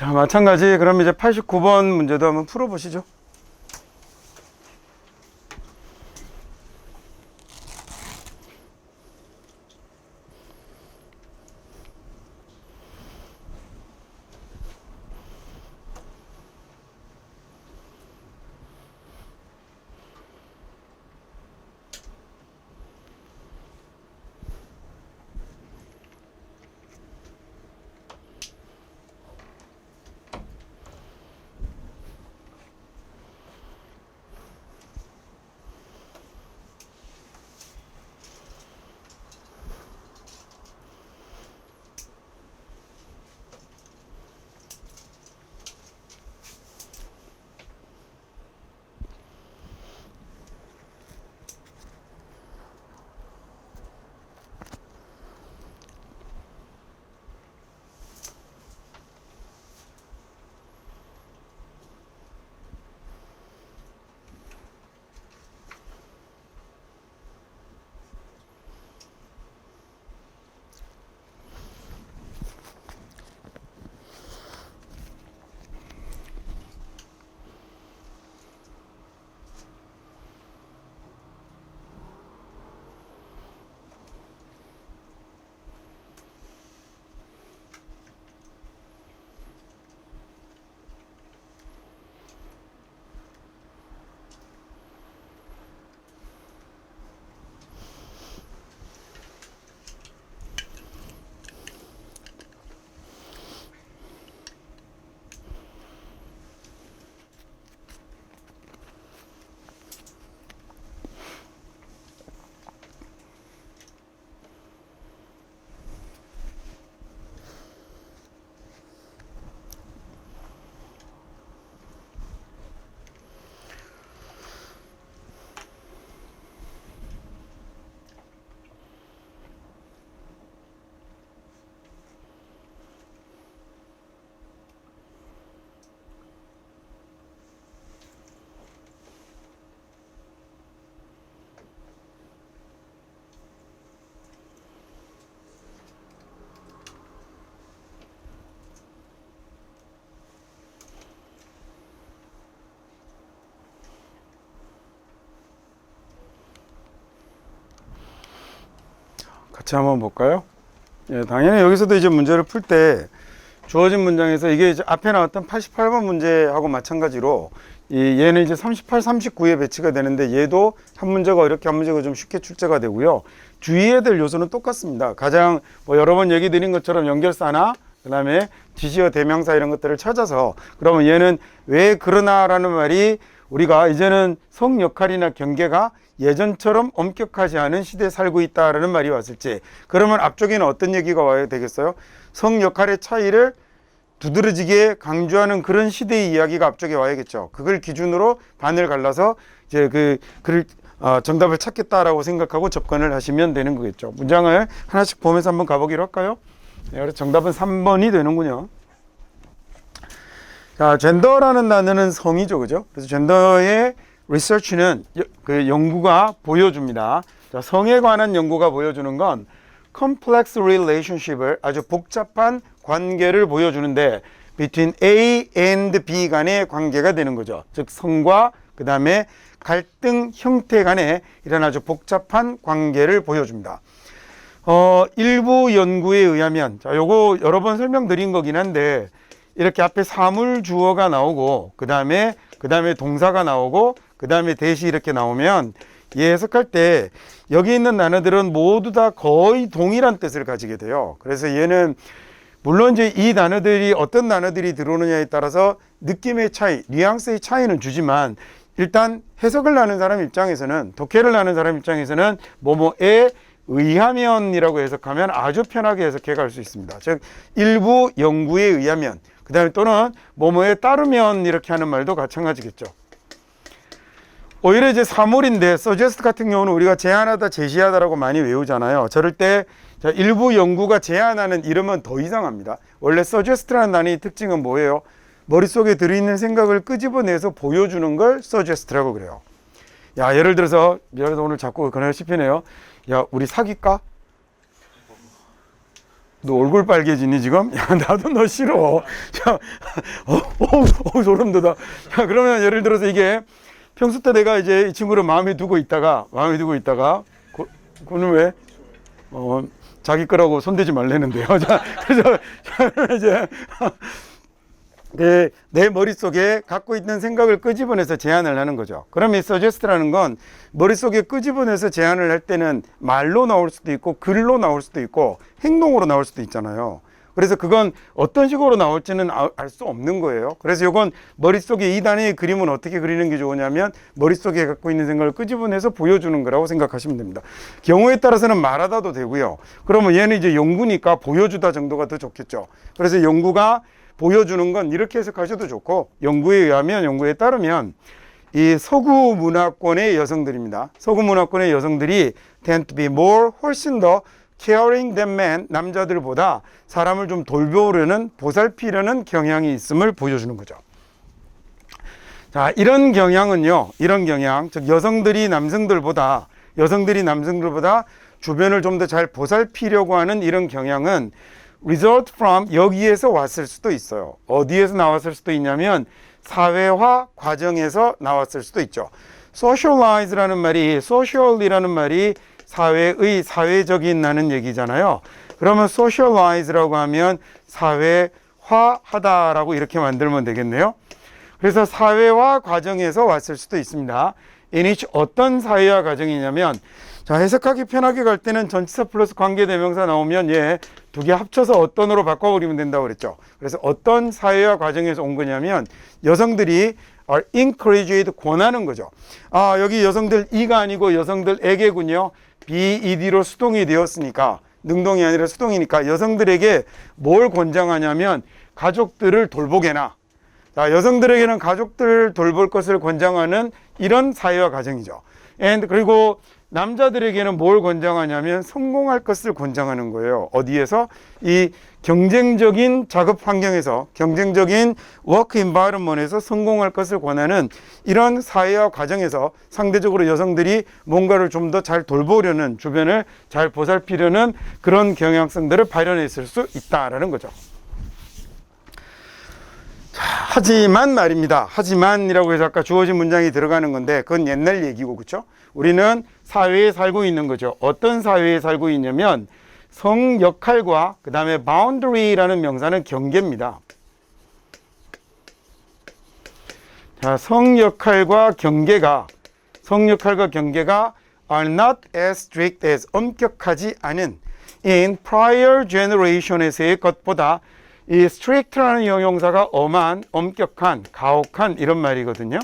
자, 마찬가지. 그럼 이제 89번 문제도 한번 풀어보시죠. 같이 한번 볼까요? 예, 당연히 여기서도 이제 문제를 풀 때 주어진 문장에서 이게 이제 앞에 나왔던 88번 문제하고 마찬가지로 얘는 이제 38, 39에 배치가 되는데 얘도 한 문제가 이렇게 한 문제가 좀 쉽게 출제가 되고요. 주의해야 될 요소는 똑같습니다. 가장 뭐 여러 번 얘기 드린 것처럼 연결사나 그다음에 지시어 대명사 이런 것들을 찾아서 그러면 얘는 왜 그러나라는 말이 우리가 이제는 성 역할이나 경계가 예전처럼 엄격하지 않은 시대에 살고 있다라는 말이 왔을지 그러면 앞쪽에는 어떤 얘기가 와야 되겠어요? 성 역할의 차이를 두드러지게 강조하는 그런 시대의 이야기가 앞쪽에 와야겠죠. 그걸 기준으로 반을 갈라서 이제 정답을 찾겠다라고 생각하고 접근을 하시면 되는 거겠죠. 문장을 하나씩 보면서 한번 가보기로 할까요? 네, 그래서 정답은 3번이 되는군요. 자, 젠더라는 단어는 성이죠, 그죠? 그래서 젠더의 리서치는 그 연구가 보여줍니다. 자, 성에 관한 연구가 보여주는 건 complex relationship을 아주 복잡한 관계를 보여주는데 between A and B 간의 관계가 되는 거죠. 즉 성과 그 다음에 갈등 형태 간의 이런 아주 복잡한 관계를 보여줍니다. 일부 연구에 의하면 자, 요거 여러 번 설명드린 거긴 한데 이렇게 앞에 사물 주어가 나오고 그 다음에 동사가 나오고 그 다음에 대시 이렇게 나오면 얘 해석할 때 여기 있는 단어들은 모두 다 거의 동일한 뜻을 가지게 돼요. 그래서 얘는 물론 이제 이 단어들이 어떤 단어들이 들어오느냐에 따라서 느낌의 차이, 뉘앙스의 차이는 주지만 일단 해석을 하는 사람 입장에서는 독해를 하는 사람 입장에서는 뭐뭐에 의하면이라고 해석하면 아주 편하게 해석해 갈 수 있습니다. 즉 일부 연구에 의하면 그 다음에 또는 뭐뭐에 따르면 이렇게 하는 말도 마찬가지겠죠. 오히려 이제 사물인데 suggest 같은 경우는 우리가 제안하다 제시하다라고 많이 외우잖아요. 저럴 때 일부 연구가 제안하는 이러면 더 이상합니다. 원래 suggest라는 단어의 특징은 뭐예요? 머릿속에 들어있는 생각을 끄집어내서 보여주는 걸 suggest라고 그래요. 야, 예를 들어서 오늘 자꾸 그날 씹히네요. 야, 우리 사귈까? 너 얼굴 빨개지니 지금? 야, 나도 너 싫어. 자, 소름 돋아. 자, 그러면 예를 들어서 이게 평소 때 내가 이제 이 친구를 마음에 두고 있다가, 그는 왜? 자기 거라고 손대지 말라는데요. 자, 그래서 이제 내 머릿속에 갖고 있는 생각을 끄집어내서 제안을 하는 거죠. 그러면 이 suggest라는 건 머릿속에 끄집어내서 제안을 할 때는 말로 나올 수도 있고 글로 나올 수도 있고 행동으로 나올 수도 있잖아요. 그래서 그건 어떤 식으로 나올지는 알 수 없는 거예요. 그래서 이건 머릿속에 이 단위의 그림은 어떻게 그리는 게 좋으냐면 머릿속에 갖고 있는 생각을 끄집어내서 보여주는 거라고 생각하시면 됩니다. 경우에 따라서는 말하다도 되고요. 그러면 얘는 이제 연구니까 보여주다 정도가 더 좋겠죠. 그래서 연구가 보여주는 건 이렇게 해석하셔도 좋고, 연구에 따르면 이 서구 문화권의 여성들입니다. 서구 문화권의 여성들이 tend to be more, 훨씬 더 caring than men, 남자들보다 사람을 좀 돌보려는, 보살피려는 경향이 있음을 보여주는 거죠. 자, 이런 경향은요, 즉 여성들이 남성들보다 주변을 좀 더 잘 보살피려고 하는 이런 경향은 result from 여기에서 왔을 수도 있어요. 어디에서 나왔을 수도 있냐면 사회화 과정에서 나왔을 수도 있죠. socialize라는 말이, social이라는 말이 사회적인 라는 얘기잖아요. 그러면 socialize라고 하면 사회화하다라고 이렇게 만들면 되겠네요. 그래서 사회화 과정에서 왔을 수도 있습니다. in which 어떤 사회화 과정이냐면, 자, 해석하기 편하게 갈 때는 전치사 플러스 관계대명사 나오면 얘 두 개 합쳐서 어떤으로 바꿔버리면 된다고 그랬죠. 그래서 어떤 사회화 과정에서 온 거냐면 여성들이 are encouraged, 권하는 거죠. 아, 여기 여성들 이가 아니고 여성들에게군요. BED로 수동이 되었으니까, 능동이 아니라 수동이니까 여성들에게 뭘 권장하냐면 가족들을 돌보게나, 자, 여성들에게는 가족들을 돌볼 것을 권장하는 이런 사회화 과정이죠. 그리고 남자들에게는 뭘 권장하냐면 성공할 것을 권장하는 거예요. 어디에서? 이 경쟁적인 작업 환경에서, 경쟁적인 워크 인바이런먼트에서 성공할 것을 권하는 이런 사회화 과정에서 상대적으로 여성들이 뭔가를 좀 더 잘 돌보려는, 주변을 잘 보살피려는 그런 경향성들을 발현했을 수 있다라는 거죠. 자, 하지만 말입니다. 하지만이라고 해서 아까 주어진 문장이 들어가는 건데 그건 옛날 얘기고, 그렇죠? 우리는 사회에 살고 있는 거죠. 어떤 사회에 살고 있냐면 성 역할과 그 다음에 boundary라는 명사는 경계입니다. 자, 성 역할과 경계가 are not as strict as, 엄격하지 않은 in prior generation에서의 것보다, 이 strict라는 형용사가 엄한, 엄격한, 가혹한 이런 말이거든요.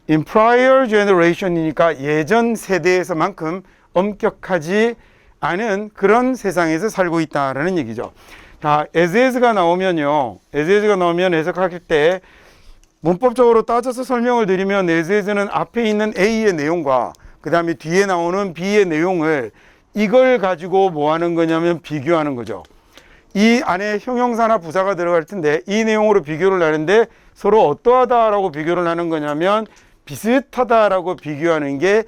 in prior generation이니까 예전 세대에서만큼 엄격하지 않은 그런 세상에서 살고 있다라는 얘기죠. 자, as가 나오면 해석할 때 문법적으로 따져서 설명을 드리면 as는 앞에 있는 A의 내용과 그 다음에 뒤에 나오는 B의 내용을, 이걸 가지고 뭐 하는 거냐면 비교하는 거죠. 이 안에 형용사나 부사가 들어갈 텐데 이 내용으로 비교를 하는데 서로 어떠하다라고 비교를 하는 거냐면 비슷하다라고 비교하는 게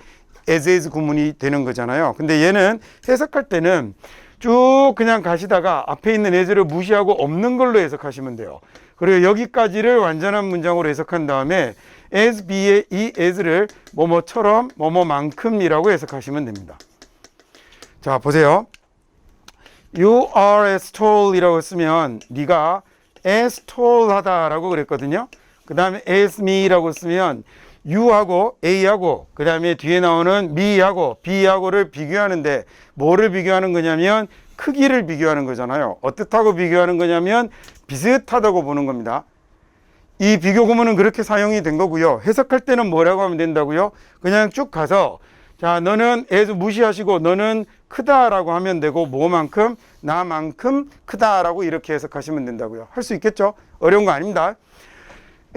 as 구문이 되는 거잖아요. 근데 얘는 해석할 때는 쭉 그냥 가시다가 앞에 있는 as를 무시하고 없는 걸로 해석하시면 돼요. 그리고 여기까지를 완전한 문장으로 해석한 다음에 as, be의 이 as를 뭐뭐처럼, 뭐뭐만큼이라고 해석하시면 됩니다. 자, 보세요. You are as tall 이라고 쓰면 네가 as tall 하다라고 그랬거든요. 그 다음에 as me라고 쓰면 U하고 A하고 그 다음에 뒤에 나오는 me하고 B하고를 비교하는데 뭐를 비교하는 거냐면 크기를 비교하는 거잖아요. 어떻다고 비교하는 거냐면 비슷하다고 보는 겁니다. 이 비교 구문은 그렇게 사용이 된 거고요. 해석할 때는 뭐라고 하면 된다고요? 그냥 쭉 가서, 자, 너는 as 무시하시고 너는 크다라고 하면 되고, 뭐만큼? 나만큼 크다라고 이렇게 해석하시면 된다고요. 할 수 있겠죠? 어려운 거 아닙니다.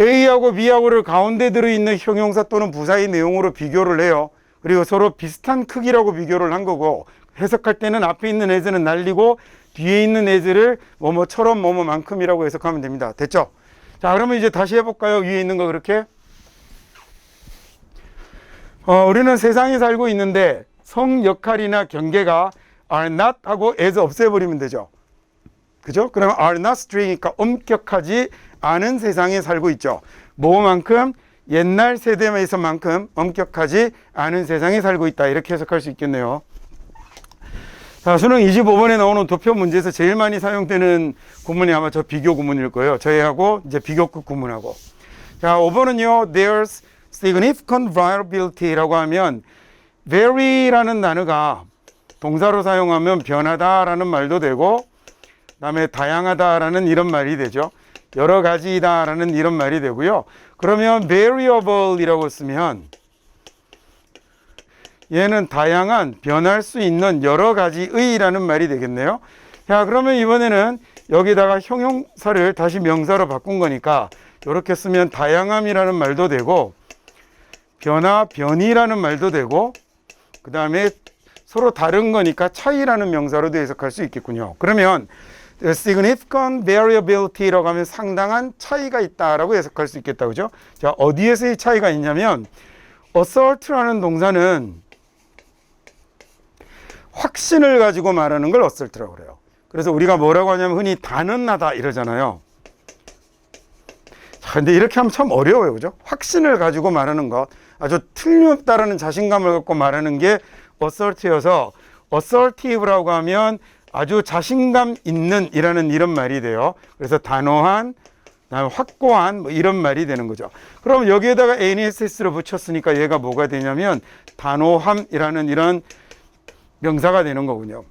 A하고 B하고를 가운데 들어있는 형용사 또는 부사의 내용으로 비교를 해요. 그리고 서로 비슷한 크기라고 비교를 한 거고, 해석할 때는 앞에 있는 as는 날리고 뒤에 있는 as를 뭐뭐처럼 뭐뭐만큼이라고 해석하면 됩니다. 됐죠? 자, 그러면 이제 다시 해볼까요? 위에 있는 거 그렇게. 우리는 세상에 살고 있는데 성 역할이나 경계가 are not 하고 as 없애버리면 되죠. 그죠? 그러면 are not string이니까 엄격하지 않은 세상에 살고 있죠. 뭐만큼? 옛날 세대에서만큼 엄격하지 않은 세상에 살고 있다. 이렇게 해석할 수 있겠네요. 자, 수능 25번에 나오는 도표 문제에서 제일 많이 사용되는 구문이 아마 저 비교 구문일 거예요. 저희하고 이제 비교급 구문하고. 자, 5번은요. There's significant variability라고 하면 vary라는 단어가 동사로 사용하면 변하다라는 말도 되고 그다음에 다양하다라는 이런 말이 되죠. 여러 가지다라는 이런 말이 되고요. 그러면 variable이라고 쓰면 얘는 다양한 변할 수 있는 여러 가지의라는 말이 되겠네요. 자, 그러면 이번에는 여기다가 형용사를 다시 명사로 바꾼 거니까 이렇게 쓰면 다양함이라는 말도 되고 변화, 변이라는 말도 되고 그 다음에 서로 다른 거니까 차이라는 명사로도 해석할 수 있겠군요. 그러면 significant variability라고 하면 상당한 차이가 있다라고 해석할 수 있겠다. 그죠? 자, 어디에서의 차이가 있냐면 assert라는 동사는 확신을 가지고 말하는 걸 assert라고 그래요. 그래서 우리가 뭐라고 하냐면 흔히 단언하다 이러잖아요. 자, 근데 이렇게 하면 참 어려워요. 그죠? 확신을 가지고 말하는 것, 아주 틀림없다라는 자신감을 갖고 말하는 게 assert여서 assertive라고 하면 아주 자신감 있는 이라는 이런 말이 돼요. 그래서 단호한, 확고한 뭐 이런 말이 되는 거죠. 그럼 여기에다가 NESS를 붙였으니까 얘가 뭐가 되냐면 단호함이라는 이런 명사가 되는 거군요.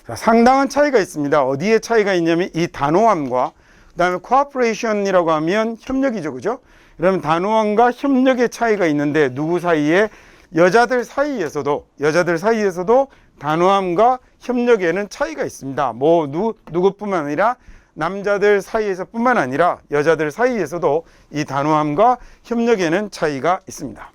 자, 상당한 차이가 있습니다. 어디에 차이가 있냐면 이 단호함과 그다음에 cooperation이라고 하면 협력이죠. 그죠? 그러면 단호함과 협력의 차이가 있는데 누구 사이에? 여자들 사이에서도 단호함과 협력에는 차이가 있습니다. 뭐 누구뿐만 아니라 남자들 사이에서뿐만 아니라 여자들 사이에서도 이 단호함과 협력에는 차이가 있습니다.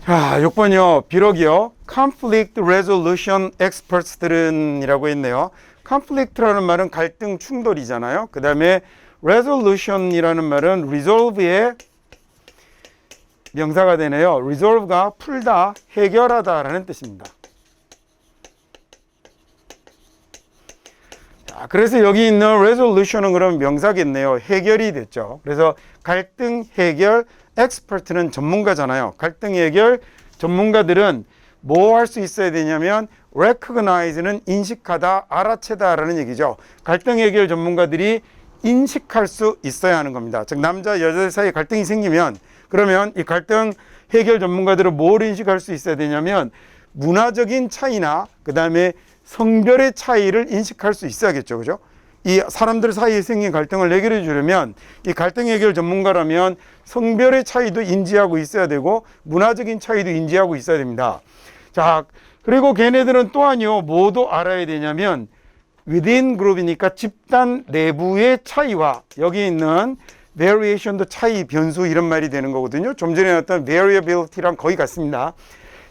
자, 6번이요. 비록이요. conflict resolution experts들은 이라고 했네요. conflict라는 말은 갈등, 충돌이잖아요. 그 다음에 resolution이라는 말은 resolve의 명사가 되네요. resolve가 풀다, 해결하다라는 뜻입니다. 자, 그래서 여기 있는 resolution은 그럼 명사겠네요. 해결이 됐죠. 그래서 갈등 해결 expert는 전문가잖아요. 갈등 해결 전문가들은 뭐 할 수 있어야 되냐면 recognize는 인식하다, 알아채다라는 얘기죠. 갈등 해결 전문가들이 인식할 수 있어야 하는 겁니다. 즉 남자 여자 사이에 갈등이 생기면 그러면 이 갈등 해결 전문가들은 뭘 인식할 수 있어야 되냐면 문화적인 차이나 그 다음에 성별의 차이를 인식할 수 있어야겠죠. 그죠? 이 사람들 사이에 생긴 갈등을 해결해 주려면 이 갈등 해결 전문가라면 성별의 차이도 인지하고 있어야 되고 문화적인 차이도 인지하고 있어야 됩니다. 자, 그리고 걔네들은 또한요, 뭐도 알아야 되냐면 within group이니까 집단 내부의 차이와 여기 있는 variation도 차이, 변수 이런 말이 되는 거거든요. 좀 전에 나왔던 variability랑 거의 같습니다.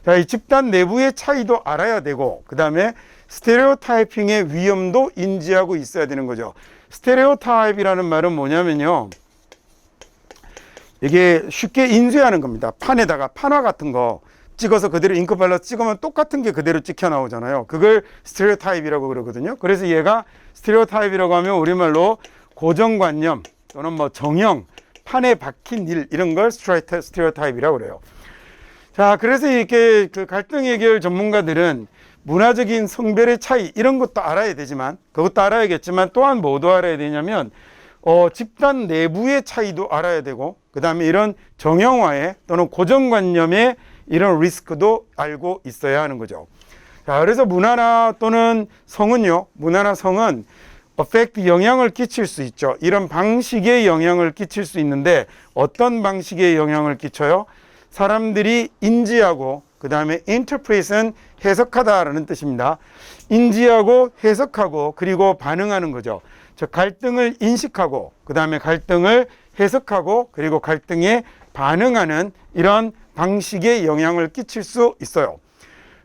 자, 이 집단 내부의 차이도 알아야 되고 그 다음에 스테레오타이핑의 위험도 인지하고 있어야 되는 거죠. 스테레오타입이라는 말은 뭐냐면요. 이게 쉽게 인쇄하는 겁니다. 판에다가 판화 같은 거 찍어서 그대로 잉크 발라서 찍으면 똑같은 게 그대로 찍혀 나오잖아요. 그걸 스테레오타입이라고 그러거든요. 그래서 얘가 스테레오타입이라고 하면 우리말로 고정관념 또는 뭐 정형, 판에 박힌 일 이런 걸 스테레오타입이라고 그래요. 자, 그래서 이렇게 그 갈등 해결 전문가들은 문화적인 성별의 차이 이런 것도 알아야 되지만 그것도 알아야겠지만 또한 뭐도 알아야 되냐면 집단 내부의 차이도 알아야 되고 그 다음에 이런 정형화의 또는 고정관념의 이런 리스크도 알고 있어야 하는 거죠. 자, 그래서 문화나 또는 성은요, 문화나 성은 affect 영향을 끼칠 수 있죠. 이런 방식의 영향을 끼칠 수 있는데 어떤 방식의 영향을 끼쳐요? 사람들이 인지하고 그 다음에 interpret은 해석하다라는 뜻입니다. 인지하고 해석하고 그리고 반응하는 거죠. 즉 갈등을 인식하고 그 다음에 갈등을 해석하고 그리고 갈등에 반응하는 이런 방식의 영향을 끼칠 수 있어요.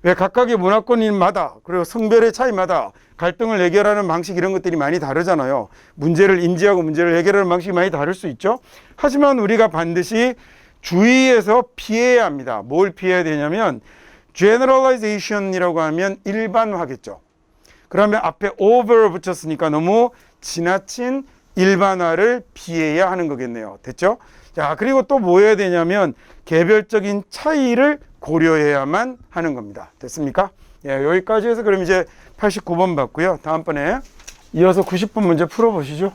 왜 각각의 문화권인마다 그리고 성별의 차이마다 갈등을 해결하는 방식 이런 것들이 많이 다르잖아요. 문제를 인지하고 문제를 해결하는 방식이 많이 다를 수 있죠. 하지만 우리가 반드시 주의해서 피해야 합니다. 뭘 피해야 되냐면 generalization이라고 하면 일반화겠죠. 그러면 앞에 over 붙였으니까 너무 지나친 일반화를 피해야 하는 거겠네요. 됐죠? 자, 그리고 또 뭐 해야 되냐면 개별적인 차이를 고려해야만 하는 겁니다. 됐습니까? 예, 여기까지 해서 그럼 이제 89번 봤고요. 다음번에 이어서 90번 문제 풀어보시죠.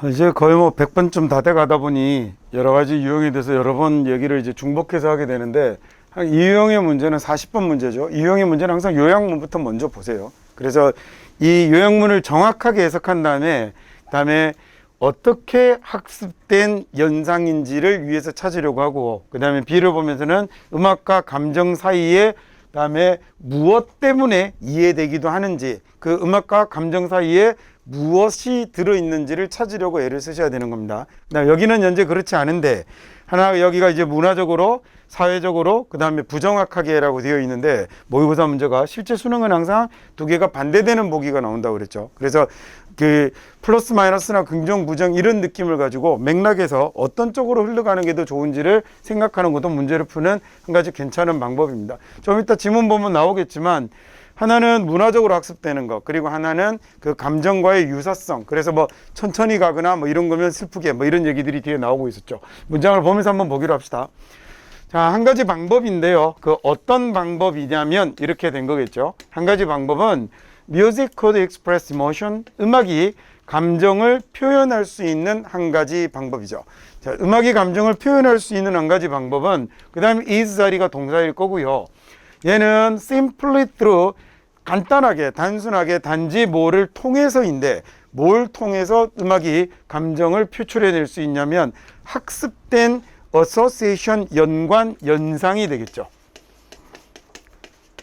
이제 거의 뭐 100번쯤 다 돼가다 보니 여러 가지 유형에 대해서 여러 번 얘기를 이제 중복해서 하게 되는데 이 유형의 문제는 40번 문제죠. 이 유형의 문제는 항상 요약문부터 먼저 보세요. 그래서 이 요약문을 정확하게 해석한 다음에 어떻게 학습된 연상인지를 위해서 찾으려고 하고 그 다음에 B를 보면서는 음악과 감정 사이에 그다음에 무엇 때문에 이해되기도 하는지 그 음악과 감정 사이에 무엇이 들어있는지를 찾으려고 애를 쓰셔야 되는 겁니다. 여기는 현재 그렇지 않은데 하나 여기가 이제 문화적으로 사회적으로 그 다음에 부정확하게라고 되어 있는데 모의고사 문제가 실제 수능은 항상 두 개가 반대되는 보기가 나온다고 그랬죠. 그래서 그 플러스 마이너스나 긍정 부정 이런 느낌을 가지고 맥락에서 어떤 쪽으로 흘러가는 게 더 좋은지를 생각하는 것도 문제를 푸는 한 가지 괜찮은 방법입니다. 좀 이따 지문 보면 나오겠지만 하나는 문화적으로 학습되는 것, 그리고 하나는 그 감정과의 유사성. 그래서 뭐 천천히 가거나 뭐 이런 거면 슬프게 뭐 이런 얘기들이 뒤에 나오고 있었죠. 문장을 보면서 한번 보기로 합시다. 자, 한 가지 방법인데요. 그 어떤 방법이냐면 이렇게 된 거겠죠. 한 가지 방법은 Music could express emotion. 음악이 감정을 표현할 수 있는 한 가지 방법이죠. 자, 음악이 감정을 표현할 수 있는 한 가지 방법은 그 다음에 is 자리가 동사일 거고요. 얘는 simply through 간단하게 단순하게 단지 뭐를 통해서인데 뭘 통해서 음악이 감정을 표출해낼 수 있냐면 학습된 association 연관 연상이 되겠죠.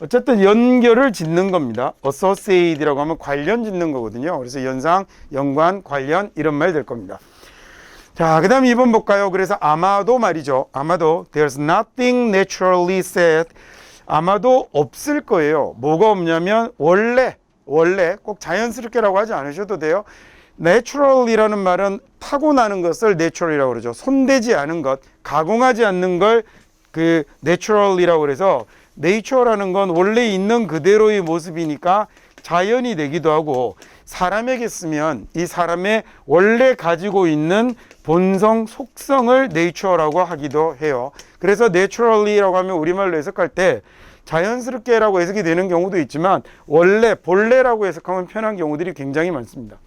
어쨌든 연결을 짓는 겁니다. associate이라고 하면 관련 짓는 거거든요. 그래서 연상, 연관, 관련 이런 말 될 겁니다. 자, 그 다음 2번 볼까요? 그래서 아마도 말이죠. 아마도 there's nothing naturally said. 아마도 없을 거예요. 뭐가 없냐면 원래 꼭 자연스럽게라고 하지 않으셔도 돼요. natural이라는 말은 타고나는 것을 natural이라고 그러죠. 손대지 않은 것, 가공하지 않는 걸 그 natural이라고 그래서 nature라는 건 원래 있는 그대로의 모습이니까 자연이 되기도 하고 사람에게 쓰면 이 사람의 원래 가지고 있는 본성, 속성을 nature라고 하기도 해요. 그래서 naturally라고 하면 우리말로 해석할 때 자연스럽게라고 해석이 되는 경우도 있지만 원래, 본래라고 해석하면 편한 경우들이 굉장히 많습니다.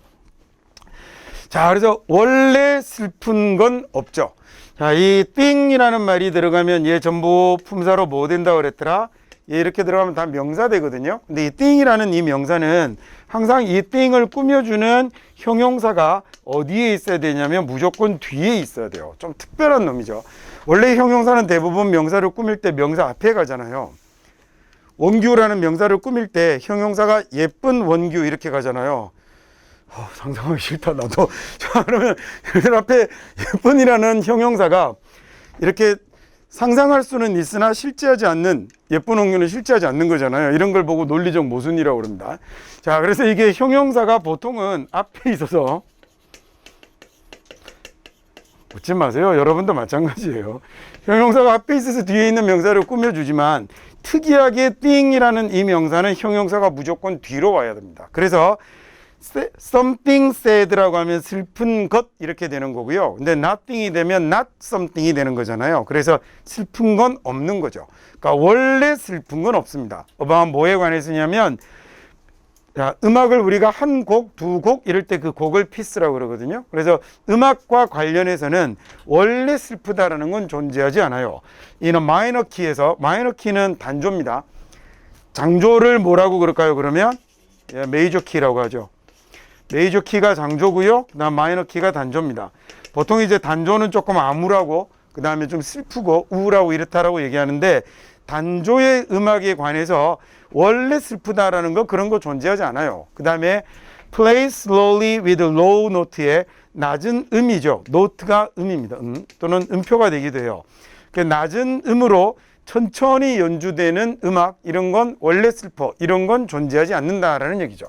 자, 그래서 원래 슬픈 건 없죠. 자, 이 thing이라는 말이 들어가면 얘 전부 품사로 뭐 된다고 그랬더라? 얘 이렇게 들어가면 다 명사 되거든요. 근데 이 thing이라는 이 명사는 항상 이 thing을 꾸며주는 형용사가 어디에 있어야 되냐면 무조건 뒤에 있어야 돼요. 좀 특별한 놈이죠. 원래 형용사는 대부분 명사를 꾸밀 때 명사 앞에 가잖아요. 원규라는 명사를 꾸밀 때 형용사가 예쁜 원규 이렇게 가잖아요. 상상하기 싫다 나도. 자, 그러면 여기 앞에 예쁜이라는 형용사가 이렇게 상상할 수는 있으나 실제하지 않는 예쁜 원규는 실제하지 않는 거잖아요. 이런 걸 보고 논리적 모순이라고 그럽니다. 자, 그래서 이게 형용사가 보통은 앞에 있어서 웃지 마세요. 여러분도 마찬가지예요. 형용사가 앞에 있어서 뒤에 있는 명사를 꾸며주지만 특이하게 thing이라는 이 명사는 형용사가 무조건 뒤로 와야 됩니다. 그래서 something sad라고 하면 슬픈 것 이렇게 되는 거고요. 근데 nothing이 되면 not something이 되는 거잖아요. 그래서 슬픈 건 없는 거죠. 그러니까 원래 슬픈 건 없습니다. 뭐에 관해서냐면 자, 음악을 우리가 한 곡, 두 곡 이럴 때 그 곡을 피스라고 그러거든요. 그래서 음악과 관련해서는 원래 슬프다라는 건 존재하지 않아요. 이는 마이너 키에서, 마이너 키는 단조입니다. 장조를 뭐라고 그럴까요? 그러면 메이저 키라고 하죠. 메이저 키가 장조고요. 그다음 마이너 키가 단조입니다. 보통 이제 단조는 조금 암울하고 그다음에 좀 슬프고 우울하고 이렇다라고 얘기하는데 단조의 음악에 관해서 원래 슬프다라는 거 그런 거 존재하지 않아요. 그 다음에 play slowly with low note의 낮은 음이죠. 노트가 음입니다. 또는 음표가 되기도 해요. 그 낮은 음으로 천천히 연주되는 음악 이런 건 원래 슬퍼 이런 건 존재하지 않는다라는 얘기죠.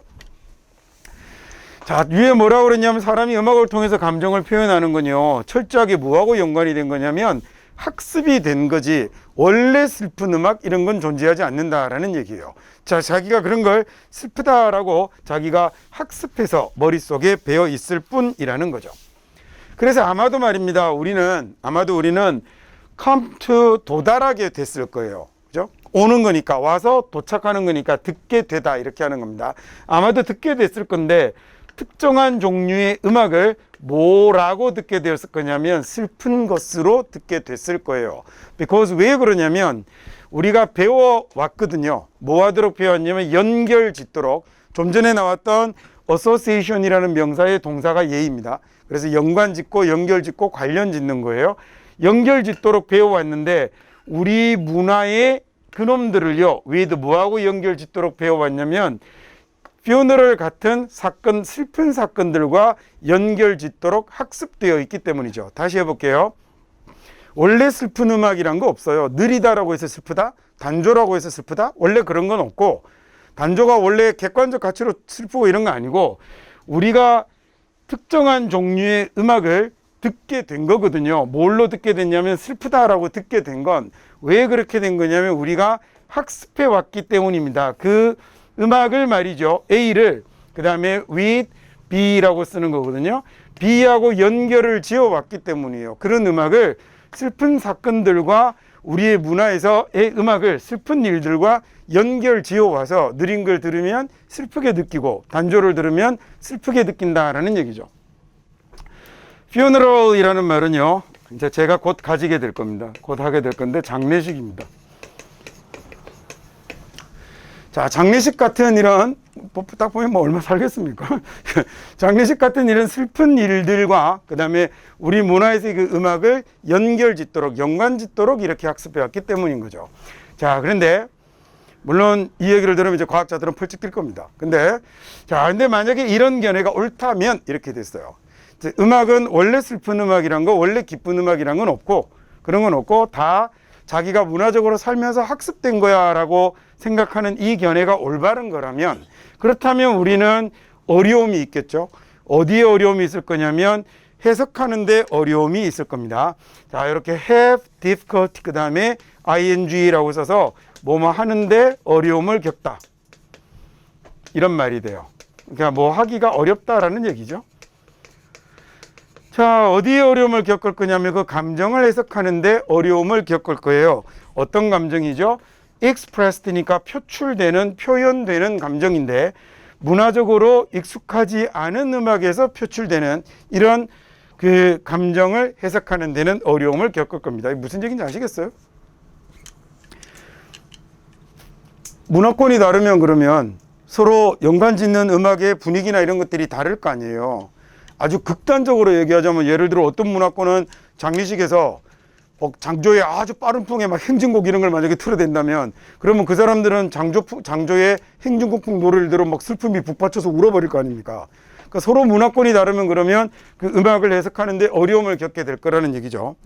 자, 위에 뭐라고 그랬냐면 사람이 음악을 통해서 감정을 표현하는 건요. 철저하게 뭐하고 연관이 된 거냐면 학습이 된 거지 원래 슬픈 음악 이런 건 존재하지 않는다라는 얘기예요. 자, 자기가 그런 걸 슬프다라고 자기가 학습해서 머릿속에 배어 있을 뿐이라는 거죠. 그래서 아마도 말입니다. 우리는 come to 도달하게 됐을 거예요. 그죠? 오는 거니까 와서 도착하는 거니까 듣게 되다 이렇게 하는 겁니다. 아마도 듣게 됐을 건데 특정한 종류의 음악을 뭐라고 듣게 되었을 거냐면 슬픈 것으로 듣게 됐을 거예요. because 왜 그러냐면 우리가 배워왔거든요. 뭐 하도록 배웠냐면 연결 짓도록 좀 전에 나왔던 association이라는 명사의 동사가 예입니다. 그래서 연관 짓고 연결 짓고 관련 짓는 거예요. 연결 짓도록 배워왔는데 우리 문화의 그놈들을요 with 뭐하고 연결 짓도록 배워왔냐면 funeral 같은 사건, 슬픈 사건들과 연결 짓도록 학습되어 있기 때문이죠. 다시 해볼게요. 원래 슬픈 음악이란 거 없어요. 느리다라고 해서 슬프다? 단조라고 해서 슬프다? 원래 그런 건 없고 단조가 원래 객관적 가치로 슬프고 이런 거 아니고 우리가 특정한 종류의 음악을 듣게 된 거거든요. 뭘로 듣게 됐냐면 슬프다라고 듣게 된 건 왜 그렇게 된 거냐면 우리가 학습해 왔기 때문입니다. 그 음악을 말이죠. A를 그 다음에 with B라고 쓰는 거거든요. B하고 연결을 지어왔기 때문이에요. 그런 음악을 슬픈 사건들과 우리의 문화에서의 음악을 슬픈 일들과 연결 지어와서 느린 걸 들으면 슬프게 느끼고 단조를 들으면 슬프게 느낀다라는 얘기죠. funeral이라는 말은요. 이제 제가 곧 가지게 될 겁니다. 곧 하게 될 건데 장례식입니다. 자, 장례식 같은 이런 딱 보면 뭐 얼마 살겠습니까? 장례식 같은 이런 슬픈 일들과 그 다음에 우리 문화에서 그 음악을 연결 짓도록 연관 짓도록 이렇게 학습해 왔기 때문인 거죠. 자, 그런데 물론 이 얘기를 들으면 이제 과학자들은 펄쩍 뛸 겁니다. 근데 만약에 이런 견해가 옳다면 이렇게 됐어요. 음악은 원래 슬픈 음악이란 거 원래 기쁜 음악이란 건 없고 그런 건 없고 다 자기가 문화적으로 살면서 학습된 거야 라고 생각하는 이 견해가 올바른 거라면 그렇다면 우리는 어려움이 있겠죠. 어디에 어려움이 있을 거냐면 해석하는 데 어려움이 있을 겁니다. 자, 이렇게 have difficulty 그 다음에 ing라고 써서 뭐뭐 하는데 어려움을 겪다 이런 말이 돼요. 그러니까 뭐 하기가 어렵다라는 얘기죠. 자, 어디에 어려움을 겪을 거냐면 그 감정을 해석하는데 어려움을 겪을 거예요. 어떤 감정이죠? expressed니까 표출되는, 표현되는 감정인데 문화적으로 익숙하지 않은 음악에서 표출되는 이런 그 감정을 해석하는 데는 어려움을 겪을 겁니다. 무슨 얘기인지 아시겠어요? 문화권이 다르면 그러면 서로 연관 짓는 음악의 분위기나 이런 것들이 다를 거 아니에요. 아주 극단적으로 얘기하자면 예를 들어 어떤 문화권은 장례식에서 장조의 아주 빠른 풍에 막 행진곡 이런 걸 만약에 틀어댄다면 그러면 그 사람들은 장조의 행진곡풍 노래를 들어 막 슬픔이 북받쳐서 울어버릴 거 아닙니까? 그러니까 서로 문화권이 다르면 그러면 그 음악을 해석하는데 어려움을 겪게 될 거라는 얘기죠.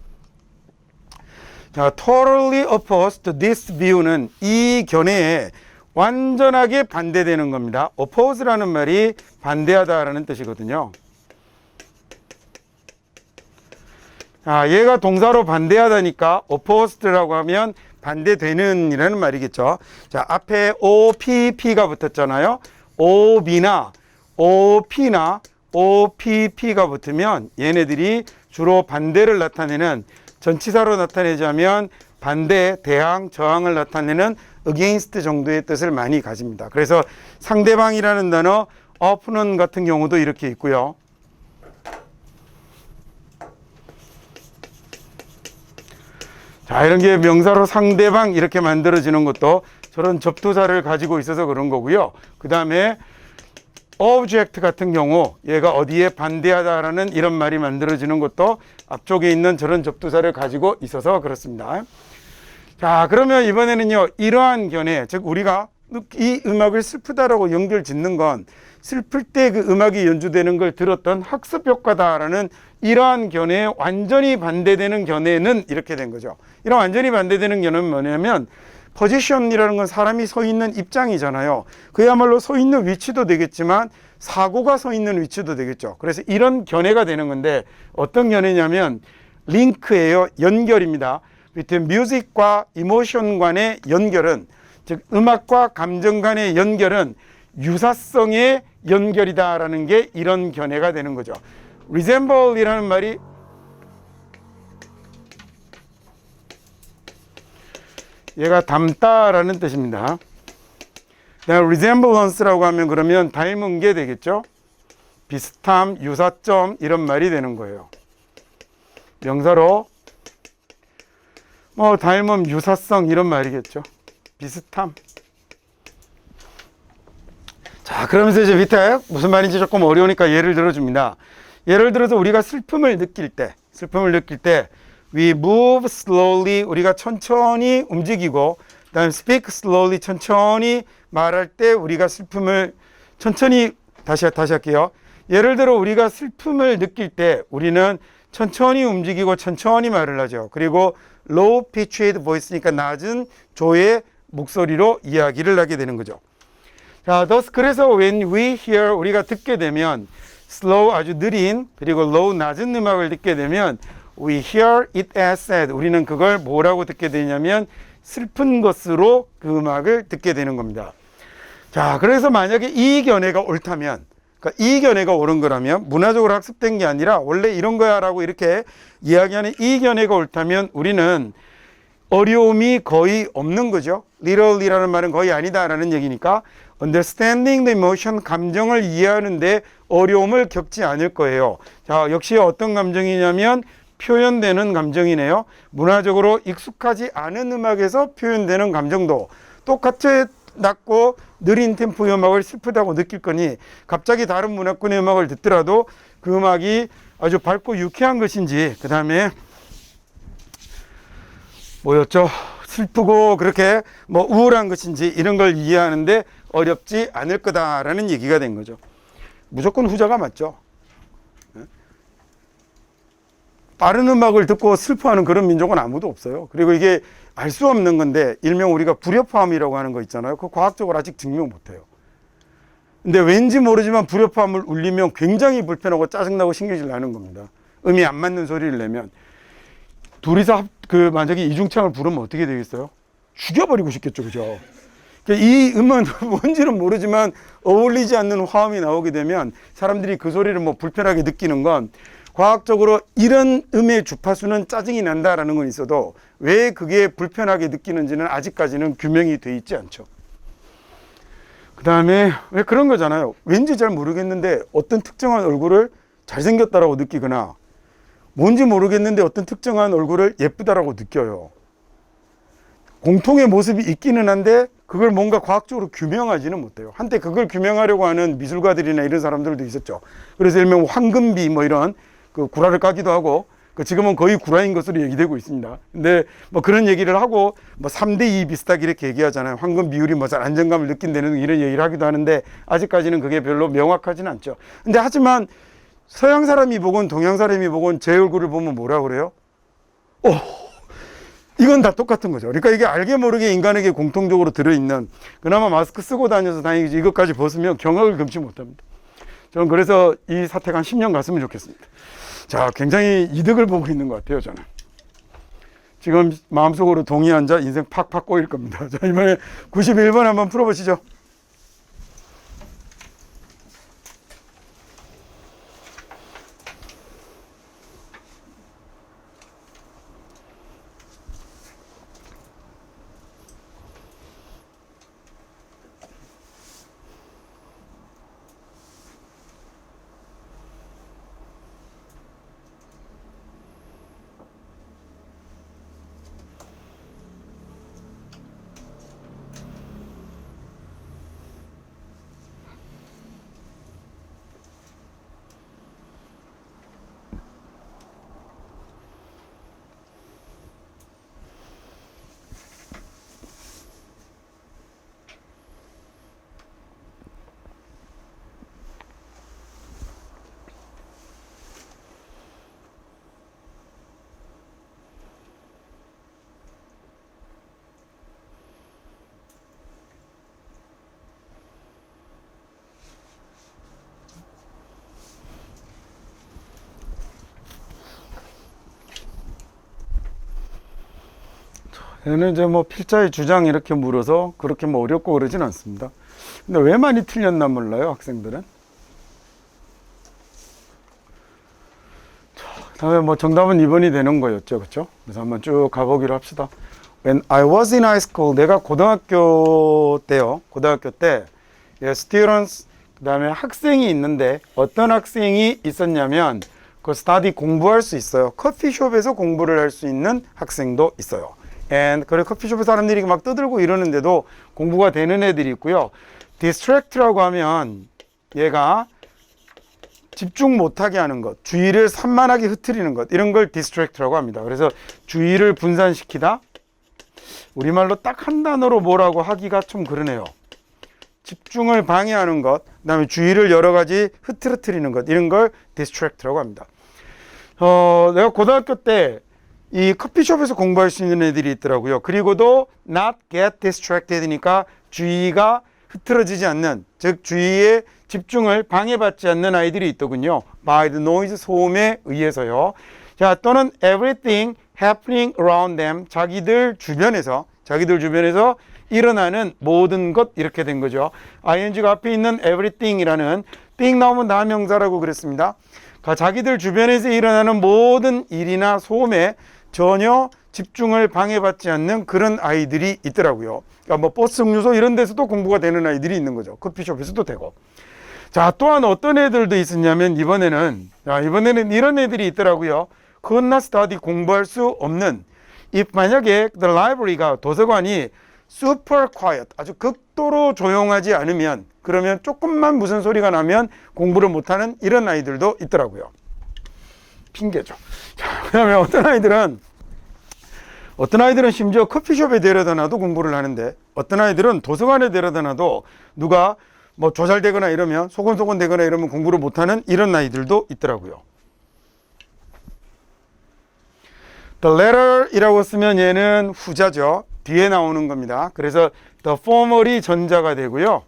자, totally opposed to this view는 이 견해에 완전하게 반대되는 겁니다. oppose라는 말이 반대하다라는 뜻이거든요. 자, 얘가 동사로 반대하다니까 opposed라고 하면 반대되는 이라는 말이겠죠. 자, 앞에 OPP가 붙었잖아요. OB나 OP나 OPP가 붙으면 얘네들이 주로 반대를 나타내는, 전치사로 나타내자면 반대, 대항, 저항을 나타내는 against 정도의 뜻을 많이 가집니다. 그래서 상대방이라는 단어 opponent 같은 경우도 이렇게 있고요. 자, 이런 게 명사로 상대방 이렇게 만들어지는 것도 저런 접두사를 가지고 있어서 그런 거고요. 그 다음에 object 같은 경우 얘가 어디에 반대하다라는 이런 말이 만들어지는 것도 앞쪽에 있는 저런 접두사를 가지고 있어서 그렇습니다. 자, 그러면 이번에는요, 이러한 견해, 즉 우리가 이 음악을 슬프다라고 연결 짓는 건 슬플 때 그 음악이 연주되는 걸 들었던 학습 효과다라는 이러한 견해에 완전히 반대되는 견해는 이렇게 된 거죠. 이런 완전히 반대되는 견해는 뭐냐면, 포지션이라는 건 사람이 서 있는 입장이잖아요. 그야말로 서 있는 위치도 되겠지만 사고가 서 있는 위치도 되겠죠. 그래서 이런 견해가 되는 건데, 어떤 견해냐면 링크예요. 연결입니다. between music과 emotion 간의 연결은, 즉 음악과 감정 간의 연결은 유사성의 연결이다라는 게 이런 견해가 되는 거죠. resemble이라는 말이 얘가 닮다라는 뜻입니다. resemblance라고 하면 그러면 닮은 게 되겠죠. 비슷함, 유사점 이런 말이 되는 거예요. 명사로 뭐 닮음, 유사성 이런 말이겠죠. 비슷함. 자, 그러면서 이제 밑에 무슨 말인지 조금 어려우니까 예를 들어줍니다. 예를 들어서 우리가 슬픔을 느낄 때 we move slowly, 우리가 천천히 움직이고, 그다음 speak slowly, 천천히 말할 때 우리가 슬픔을 천천히, 다시 할게요. 예를 들어 우리가 슬픔을 느낄 때 우리는 천천히 움직이고 천천히 말을 하죠. 그리고 low pitched voice니까 낮은 조의 목소리로 이야기를 하게 되는 거죠. 자, thus 그래서 when we hear, 우리가 듣게 되면 slow, 아주 느린, 그리고 low, 낮은 음악을 듣게 되면 we hear it as sad, 우리는 그걸 뭐라고 듣게 되냐면 슬픈 것으로 그 음악을 듣게 되는 겁니다. 자, 그래서 만약에 이 견해가 옳다면, 그러니까 이 견해가 옳은 거라면, 문화적으로 학습된 게 아니라 원래 이런 거야 라고 이렇게 이야기하는 이 견해가 옳다면 우리는 어려움이 거의 없는 거죠. literally라는 말은 거의 아니다라는 얘기니까 understanding the emotion, 감정을 이해하는데 어려움을 겪지 않을 거예요. 자, 역시 어떤 감정이냐면 표현되는 감정이네요. 문화적으로 익숙하지 않은 음악에서 표현되는 감정도 똑같이 낮고 느린 템포의 음악을 슬프다고 느낄 거니, 갑자기 다른 문화권의 음악을 듣더라도 그 음악이 아주 밝고 유쾌한 것인지, 그 다음에 뭐였죠? 슬프고 그렇게 뭐 우울한 것인지 이런 걸 이해하는데 어렵지 않을 거다라는 얘기가 된 거죠. 무조건 후자가 맞죠. 빠른 음악을 듣고 슬퍼하는 그런 민족은 아무도 없어요. 그리고 이게 알 수 없는 건데, 일명 우리가 불협화음이라고 하는 거 있잖아요. 그거 과학적으로 아직 증명 못해요. 근데 왠지 모르지만 불협화음을 울리면 굉장히 불편하고 짜증나고 신경질 나는 겁니다. 음이 안 맞는 소리를 내면. 둘이서 만약에 이중창을 부르면 어떻게 되겠어요? 죽여버리고 싶겠죠, 그죠? 이 음은 뭔지는 모르지만 어울리지 않는 화음이 나오게 되면 사람들이 그 소리를 뭐 불편하게 느끼는 건, 과학적으로 이런 음의 주파수는 짜증이 난다라는 건 있어도 왜 그게 불편하게 느끼는지는 아직까지는 규명이 돼 있지 않죠. 그 다음에 왜 그런 거잖아요. 왠지 잘 모르겠는데 어떤 특정한 얼굴을 잘생겼다라고 느끼거나, 뭔지 모르겠는데 어떤 특정한 얼굴을 예쁘다라고 느껴요. 공통의 모습이 있기는 한데 그걸 뭔가 과학적으로 규명하지는 못해요. 한때 그걸 규명하려고 하는 미술가들이나 이런 사람들도 있었죠. 그래서 일명 황금비 뭐 이런 그 구라를 까기도 하고, 지금은 거의 구라인 것으로 얘기되고 있습니다. 근데 뭐 그런 얘기를 하고 뭐 3대2 비슷하게 이렇게 얘기하잖아요. 황금 비율이 뭐 잘 안정감을 느낀다는 이런 얘기를 하기도 하는데 아직까지는 그게 별로 명확하지는 않죠. 근데 하지만 서양 사람이 보건 동양 사람이 보건 제 얼굴을 보면 뭐라 그래요? 이건 다 똑같은 거죠. 그러니까 이게 알게 모르게 인간에게 공통적으로 들어있는, 그나마 마스크 쓰고 다녀서 다행이지 이것까지 벗으면 경악을 금치 못합니다. 저는 그래서 이 사태가 한 10년 갔으면 좋겠습니다. 자, 굉장히 이득을 보고 있는 것 같아요, 저는. 지금 마음속으로 동의한 자 인생 팍팍 꼬일 겁니다. 자, 이번에 91번 한번 풀어보시죠. 얘는 이제 뭐 필자의 주장 이렇게 물어서 그렇게 뭐 어렵고 그러진 않습니다. 근데 왜 많이 틀렸나 몰라요, 학생들은. 다음에 뭐 정답은 2번이 되는 거였죠, 그렇죠? 그래서 한번 쭉 가보기로 합시다. When I was in high school, 내가 고등학교 때요. 고등학교 때 students, 그 다음에 학생이 있는데 어떤 학생이 있었냐면 그 study 공부할 수 있어요. 커피숍에서 공부를 할 수 있는 학생도 있어요. And 그래 커피숍에 사람들이 막 떠들고 이러는데도 공부가 되는 애들이 있고요. distract라고 하면 얘가 집중 못하게 하는 것, 주의를 산만하게 흐트리는 것, 이런 걸 distract라고 합니다. 그래서 주의를 분산시키다. 우리말로 딱 한 단어로 뭐라고 하기가 좀 그러네요. 집중을 방해하는 것, 그 다음에 주의를 여러 가지 흐트러뜨리는 것, 이런 걸 distract라고 합니다. 내가 고등학교 때 이 커피숍에서 공부할 수 있는 애들이 있더라고요. 그리고도 not get distracted니까 주의가 흐트러지지 않는, 즉 주의의 집중을 방해받지 않는 아이들이 있더군요. by the noise, 소음에 의해서요. 자, 또는 everything happening around them, 자기들 주변에서 일어나는 모든 것, 이렇게 된 거죠. ing가 앞에 있는 everything이라는 thing 나오면 다 명사라고 그랬습니다. 자기들 주변에서 일어나는 모든 일이나 소음에 전혀 집중을 방해받지 않는 그런 아이들이 있더라고요. 그러니까 뭐 버스 정류소 이런 데서도 공부가 되는 아이들이 있는 거죠. 커피숍에서도 되고. 자, 또한 어떤 애들도 있었냐면 이번에는 이런 애들이 있더라고요. could not study, 공부할 수 없는. 만약에 the library가, 도서관이 super quiet, 아주 극도로 조용하지 않으면, 그러면 조금만 무슨 소리가 나면 공부를 못하는 이런 아이들도 있더라고요. 핑계죠. 자, 그다음에 어떤 아이들은 심지어 커피숍에 데려다 놔도 공부를 하는데, 어떤 아이들은 도서관에 데려다 놔도 누가 뭐 조잘되거나 이러면, 소곤소곤 되거나 이러면 공부를 못하는 이런 아이들도 있더라고요. The latter 이라고 쓰면 얘는 후자죠. 뒤에 나오는 겁니다. 그래서 the former이 전자가 되고요.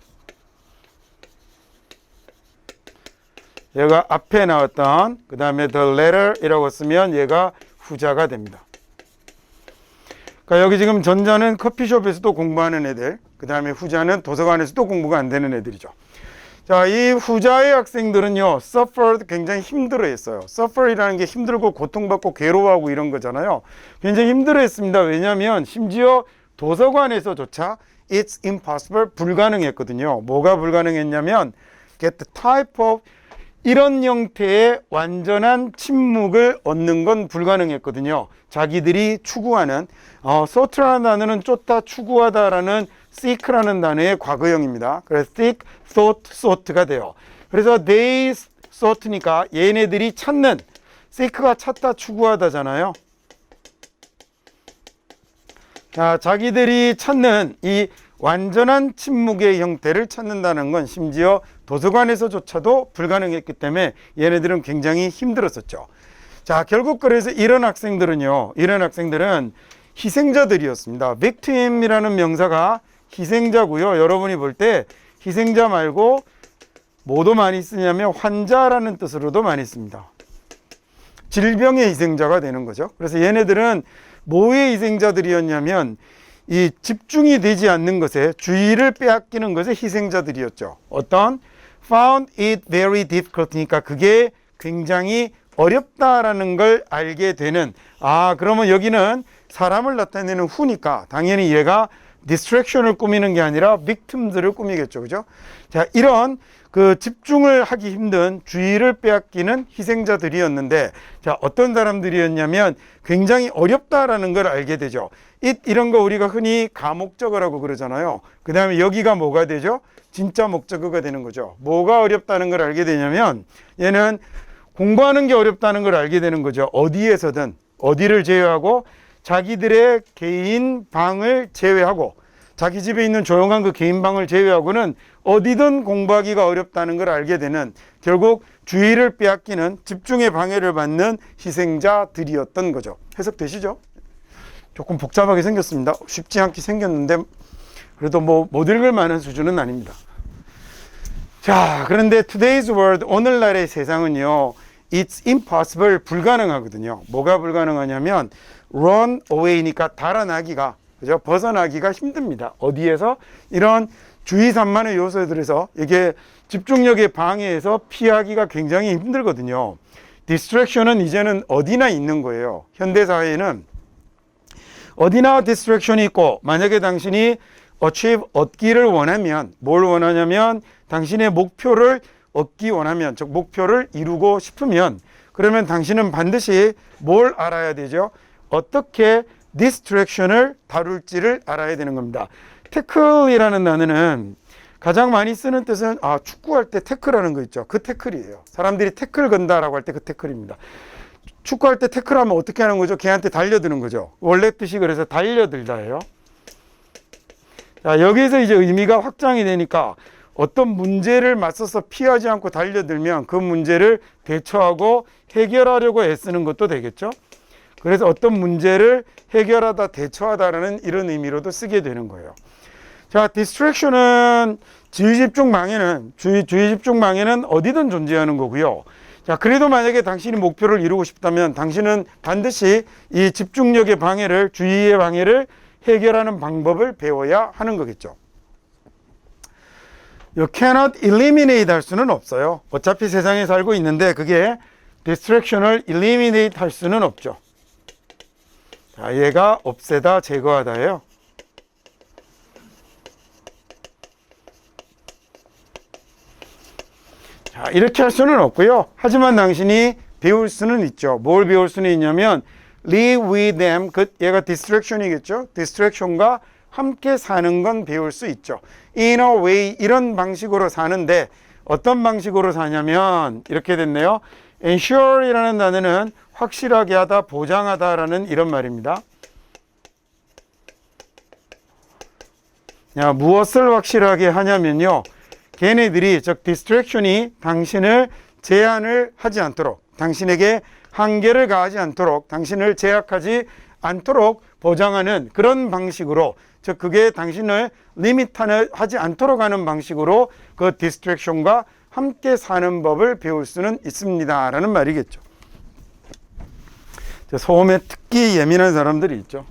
얘가 앞에 나왔던, 그 다음에 the latter 이라고 쓰면 얘가 후자가 됩니다. 그러니까 여기 지금 전자는 커피숍에서도 공부하는 애들, 그 다음에 후자는 도서관에서도 공부가 안 되는 애들이죠. 자, 이 후자의 학생들은요, suffered, 굉장히 힘들어 했어요. suffer이라는 게 힘들고 고통받고 괴로워하고 이런 거잖아요. 굉장히 힘들어 했습니다. 왜냐하면 심지어 도서관에서조차 it's impossible, 불가능했거든요. 뭐가 불가능했냐면 get the type of, 이런 형태의 완전한 침묵을 얻는 건 불가능했거든요. 자기들이 추구하는, sought라는 단어는 쫓다, 추구하다라는 seek라는 단어의 과거형입니다. 그래서 seek, thought, sought가 돼요. 그래서 they sought니까 얘네들이 찾는, seek가 찾다, 추구하다잖아요. 자, 자기들이 찾는 이 완전한 침묵의 형태를 찾는다는 건 심지어 도서관에서조차도 불가능했기 때문에 얘네들은 굉장히 힘들었었죠. 자, 결국 그래서 이런 학생들은 희생자들이었습니다. victim이라는 명사가 희생자고요. 여러분이 볼 때 희생자 말고 뭐도 많이 쓰냐면 환자라는 뜻으로도 많이 씁니다. 질병의 희생자가 되는 거죠. 그래서 얘네들은 뭐의 희생자들이었냐면 이 집중이 되지 않는 것에, 주의를 빼앗기는 것의 희생자들이었죠. 어떤 found it very difficult니까 그게 굉장히 어렵다라는 걸 알게 되는, 그러면 여기는 사람을 나타내는 who니까 당연히 얘가 distraction을 꾸미는 게 아니라 victims를 꾸미겠죠. 그죠? 자, 이런 그 집중을 하기 힘든, 주의를 빼앗기는 희생자들이었는데, 자, 어떤 사람들이었냐면 굉장히 어렵다라는 걸 알게 되죠. 이런 거 우리가 흔히 가목적어라고 그러잖아요. 그 다음에 여기가 뭐가 되죠? 진짜 목적어가 되는 거죠. 뭐가 어렵다는 걸 알게 되냐면 얘는 공부하는 게 어렵다는 걸 알게 되는 거죠. 어디에서든, 어디를 제외하고 자기들의 개인 방을 제외하고, 자기 집에 있는 조용한 그 개인 방을 제외하고는 어디든 공부하기가 어렵다는 걸 알게 되는, 결국 주의를 빼앗기는, 집중의 방해를 받는 희생자들이었던 거죠. 해석되시죠? 조금 복잡하게 생겼습니다. 쉽지 않게 생겼는데 그래도 못 읽을 만한 수준은 아닙니다. 자, 그런데 today's world, 오늘날의 세상은요, it's impossible, 불가능하거든요. 뭐가 불가능하냐면 run away니까 달아나기가, 그죠? 벗어나기가 힘듭니다. 어디에서? 이런 주의 산만의 요소들에서, 이게 집중력의 방해에서 피하기가 굉장히 힘들거든요. distraction은 이제는 어디나 있는 거예요. 현대사회에는 어디나 디스트랙션이 있고, 만약에 당신이 achieve, 얻기를 원하면, 뭘 원하냐면 당신의 목표를 얻기 원하면, 즉 목표를 이루고 싶으면, 그러면 당신은 반드시 뭘 알아야 되죠? 어떻게 디스트랙션을 다룰지를 알아야 되는 겁니다. 태클이라는 단어는 가장 많이 쓰는 뜻은 축구할 때 태클하는 거 있죠. 그 태클이에요. 사람들이 태클 건다라고 할 때 그 태클입니다. 축구할 때 태클하면 어떻게 하는 거죠? 걔한테 달려드는 거죠. 원래 뜻이 그래서 달려들다예요. 자, 여기서 이제 의미가 확장이 되니까 어떤 문제를 맞서서 피하지 않고 달려들면 그 문제를 대처하고 해결하려고 애쓰는 것도 되겠죠. 그래서 어떤 문제를 해결하다, 대처하다라는 이런 의미로도 쓰게 되는 거예요. 자, 디스트랙션은 주의 집중 방해는 어디든 존재하는 거고요. 자, 그래도 만약에 당신이 목표를 이루고 싶다면 당신은 반드시 이 집중력의 방해를, 주의의 방해를 해결하는 방법을 배워야 하는 거겠죠. You cannot eliminate 할 수는 없어요. 어차피 세상에 살고 있는데 그게 distraction을 eliminate 할 수는 없죠. 자, 얘가 없애다, 제거하다예요. 자, 이렇게 할 수는 없고요. 하지만 당신이 배울 수는 있죠. 뭘 배울 수는 있냐면 live with them, 얘가 distraction이겠죠. distraction과 함께 사는 건 배울 수 있죠. in a way, 이런 방식으로 사는데 어떤 방식으로 사냐면 이렇게 됐네요. ensure이라는 단어는 확실하게 하다, 보장하다라는 이런 말입니다. 야, 무엇을 확실하게 하냐면요, 걔네들이, 즉 디스트랙션이 당신을 제한을 하지 않도록, 당신에게 한계를 가하지 않도록, 당신을 제약하지 않도록 보장하는 그런 방식으로, 즉 그게 당신을 리미트하지 않도록 하는 방식으로 그 디스트랙션과 함께 사는 법을 배울 수는 있습니다 라는 말이겠죠. 소음에 특히 예민한 사람들이 있죠.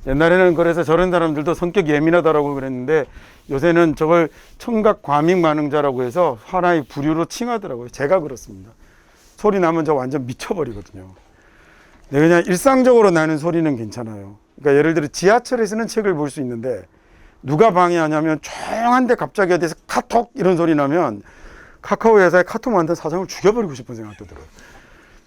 옛날에는 그래서 저런 사람들도 성격 예민하다라고 그랬는데 요새는 저걸 청각 과민 반응자라고 해서 하나의 부류로 칭하더라고요. 제가 그렇습니다. 소리 나면 저 완전 미쳐버리거든요. 그냥 일상적으로 나는 소리는 괜찮아요. 그러니까 예를 들어 지하철에서는 책을 볼 수 있는데 누가 방해하냐면 조용한데 갑자기 어디서 카톡 이런 소리 나면 카카오 회사에 카톡 만든 사장을 죽여버리고 싶은 생각도 들어요.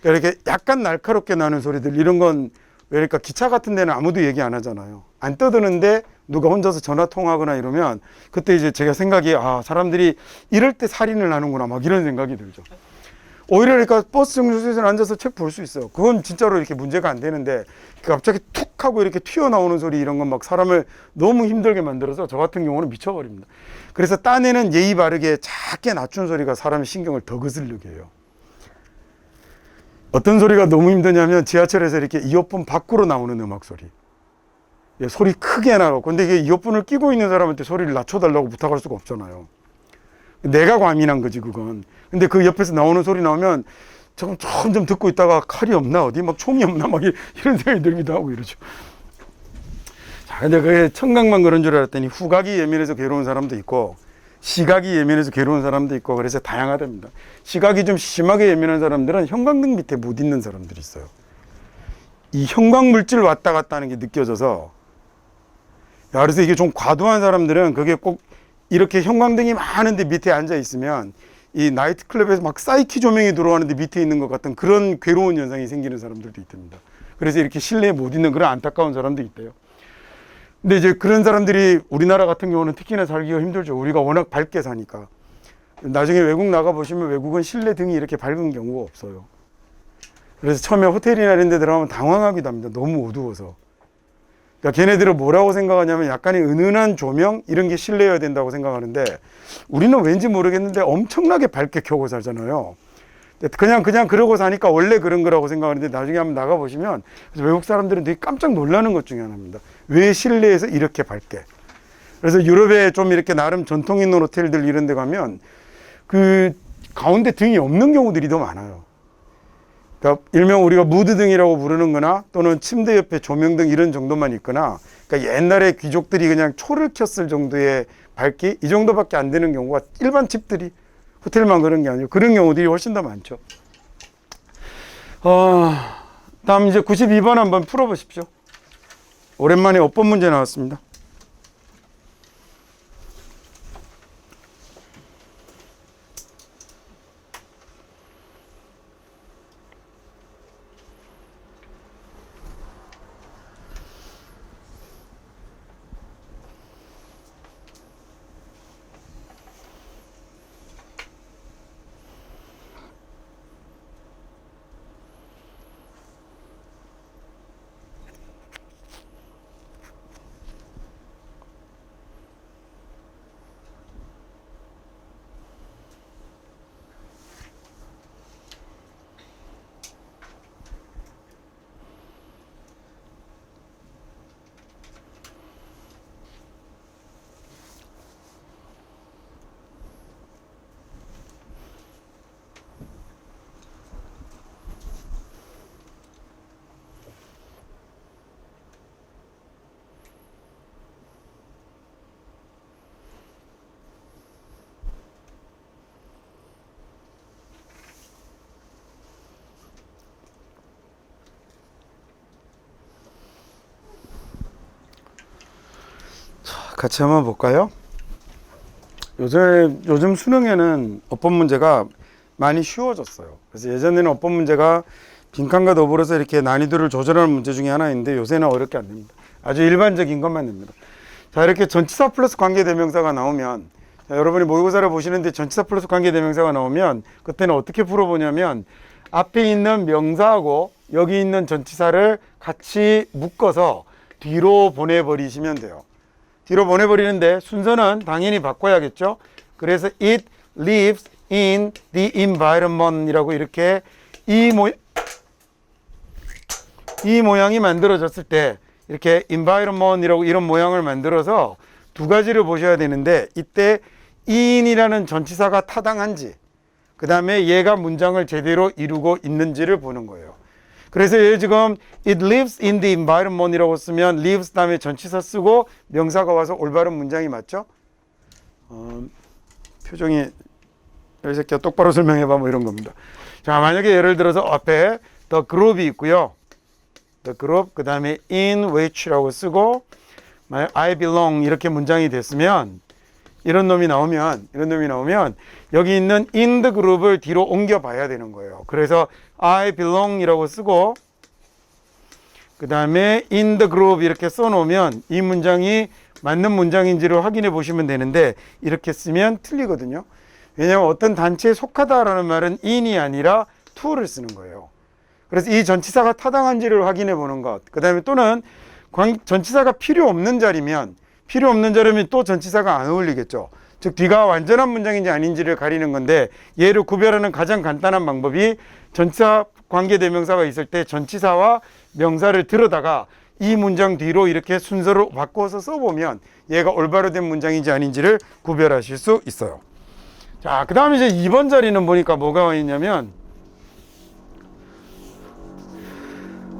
그러니까 이렇게 약간 날카롭게 나는 소리들, 이런 건 그러니까 기차 같은 데는 아무도 얘기 안 하잖아요. 안 떠드는데 누가 혼자서 전화 통화하거나 이러면 그때 이제 제가 생각이 사람들이 이럴 때 살인을 하는구나 막 이런 생각이 들죠. 오히려 그러니까 버스 정류소에서 앉아서 책 볼 수 있어요. 그건 진짜로 이렇게 문제가 안 되는데 갑자기 툭 하고 이렇게 튀어나오는 소리 이런 건 막 사람을 너무 힘들게 만들어서 저 같은 경우는 미쳐버립니다. 그래서 딴에는 예의 바르게 작게 낮춘 소리가 사람의 신경을 더 거슬리게 해요. 어떤 소리가 너무 힘드냐면 지하철에서 이렇게 이어폰 밖으로 나오는 음악 소리. 소리 크게 나고, 근데 이게 이어폰을 끼고 있는 사람한테 소리를 낮춰달라고 부탁할 수가 없잖아요. 내가 과민한 거지 그건. 근데 그 옆에서 나오는 소리 나오면 점점 듣고 있다가 칼이 없나 어디 막 총이 없나 막 이런 생각이 들기도 하고 이러죠. 자, 근데 그게 청각만 그런 줄 알았더니 후각이 예민해서 괴로운 사람도 있고 시각이 예민해서 괴로운 사람도 있고 그래서 다양하답니다. 시각이 좀 심하게 예민한 사람들은 형광등 밑에 못 있는 사람들이 있어요. 이 형광 물질 왔다 갔다 하는 게 느껴져서 그래서 이게 좀 과도한 사람들은 그게 꼭 이렇게 형광등이 많은데 밑에 앉아 있으면 이 나이트클럽에서 막 사이키 조명이 들어가는데 밑에 있는 것 같은 그런 괴로운 현상이 생기는 사람들도 있답니다. 그래서 이렇게 실내에 못 있는 그런 안타까운 사람도 있대요. 근데 이제 그런 사람들이 우리나라 같은 경우는 특히나 살기가 힘들죠. 우리가 워낙 밝게 사니까. 나중에 외국 나가 보시면 외국은 실내 등이 이렇게 밝은 경우가 없어요. 그래서 처음에 호텔이나 이런 데 들어가면 당황하기도 합니다. 너무 어두워서. 그러니까 걔네들은 뭐라고 생각하냐면 약간의 은은한 조명 이런 게 실내여야 된다고 생각하는데 우리는 왠지 모르겠는데 엄청나게 밝게 켜고 살잖아요. 그냥 그러고 사니까 원래 그런 거라고 생각하는데 나중에 한번 나가 보시면 외국 사람들은 되게 깜짝 놀라는 것 중에 하나입니다. 왜 실내에서 이렇게 밝게? 그래서 유럽에 좀 이렇게 나름 전통 있는 호텔들 이런 데 가면 그 가운데 등이 없는 경우들이 더 많아요. 그러니까 일명 우리가 무드등이라고 부르는 거나 또는 침대 옆에 조명등 이런 정도만 있거나 그러니까 옛날에 귀족들이 그냥 초를 켰을 정도의 밝기 이 정도밖에 안 되는 경우가 일반 집들이 호텔만 그런 게 아니고 그런 경우들이 훨씬 더 많죠. 다음 이제 92번 한번 풀어보십시오. 오랜만에 어법 문제 나왔습니다. 같이 한번 볼까요? 요즘 수능에는 어법 문제가 많이 쉬워졌어요. 그래서 예전에는 어법 문제가 빈칸과 더불어서 이렇게 난이도를 조절하는 문제 중에 하나인데 요새는 어렵게 안 됩니다. 아주 일반적인 것만 냅니다. 자, 이렇게 전치사 플러스 관계대명사가 나오면 자, 여러분이 모의고사를 보시는데 전치사 플러스 관계대명사가 나오면 그때는 어떻게 풀어보냐면 앞에 있는 명사하고 여기 있는 전치사를 같이 묶어서 뒤로 보내버리시면 돼요. 뒤로 보내버리는데 순서는 당연히 바꿔야겠죠. 그래서 it lives in the environment 이라고 이렇게 이 모양이 만들어졌을 때 이렇게 environment 이라고 이런 모양을 만들어서 두 가지를 보셔야 되는데 이때 in이라는 전치사가 타당한지 그 다음에 얘가 문장을 제대로 이루고 있는지를 보는 거예요. 그래서 얘 지금 it lives in the environment 이라고 쓰면 lives 다음에 전치사 쓰고 명사가 와서 올바른 문장이 맞죠? 표정이 이 새끼야 똑바로 설명해봐 뭐 이런 겁니다. 자, 만약에 예를 들어서 앞에 the group이 있고요. the group 그 다음에 in which라고 쓰고 I belong 이렇게 문장이 됐으면 이런 놈이 나오면 여기 있는 in the group을 뒤로 옮겨 봐야 되는 거예요. 그래서 I belong 이라고 쓰고 그 다음에 in the group 이렇게 써놓으면 이 문장이 맞는 문장인지를 확인해 보시면 되는데 이렇게 쓰면 틀리거든요. 왜냐하면 어떤 단체에 속하다라는 말은 in이 아니라 to를 쓰는 거예요. 그래서 이 전치사가 타당한지를 확인해 보는 것. 그 다음에 또는 전치사가 필요 없는 자리면 또 전치사가 안 어울리겠죠. 즉 뒤가 완전한 문장인지 아닌지를 가리는 건데 얘를 구별하는 가장 간단한 방법이 전치사 관계대명사가 있을 때 전치사와 명사를 들어다가 이 문장 뒤로 이렇게 순서를 바꿔서 써보면 얘가 올바로 된 문장인지 아닌지를 구별하실 수 있어요. 자, 그 다음에 이제 2번 자리는 보니까 뭐가 와 있냐면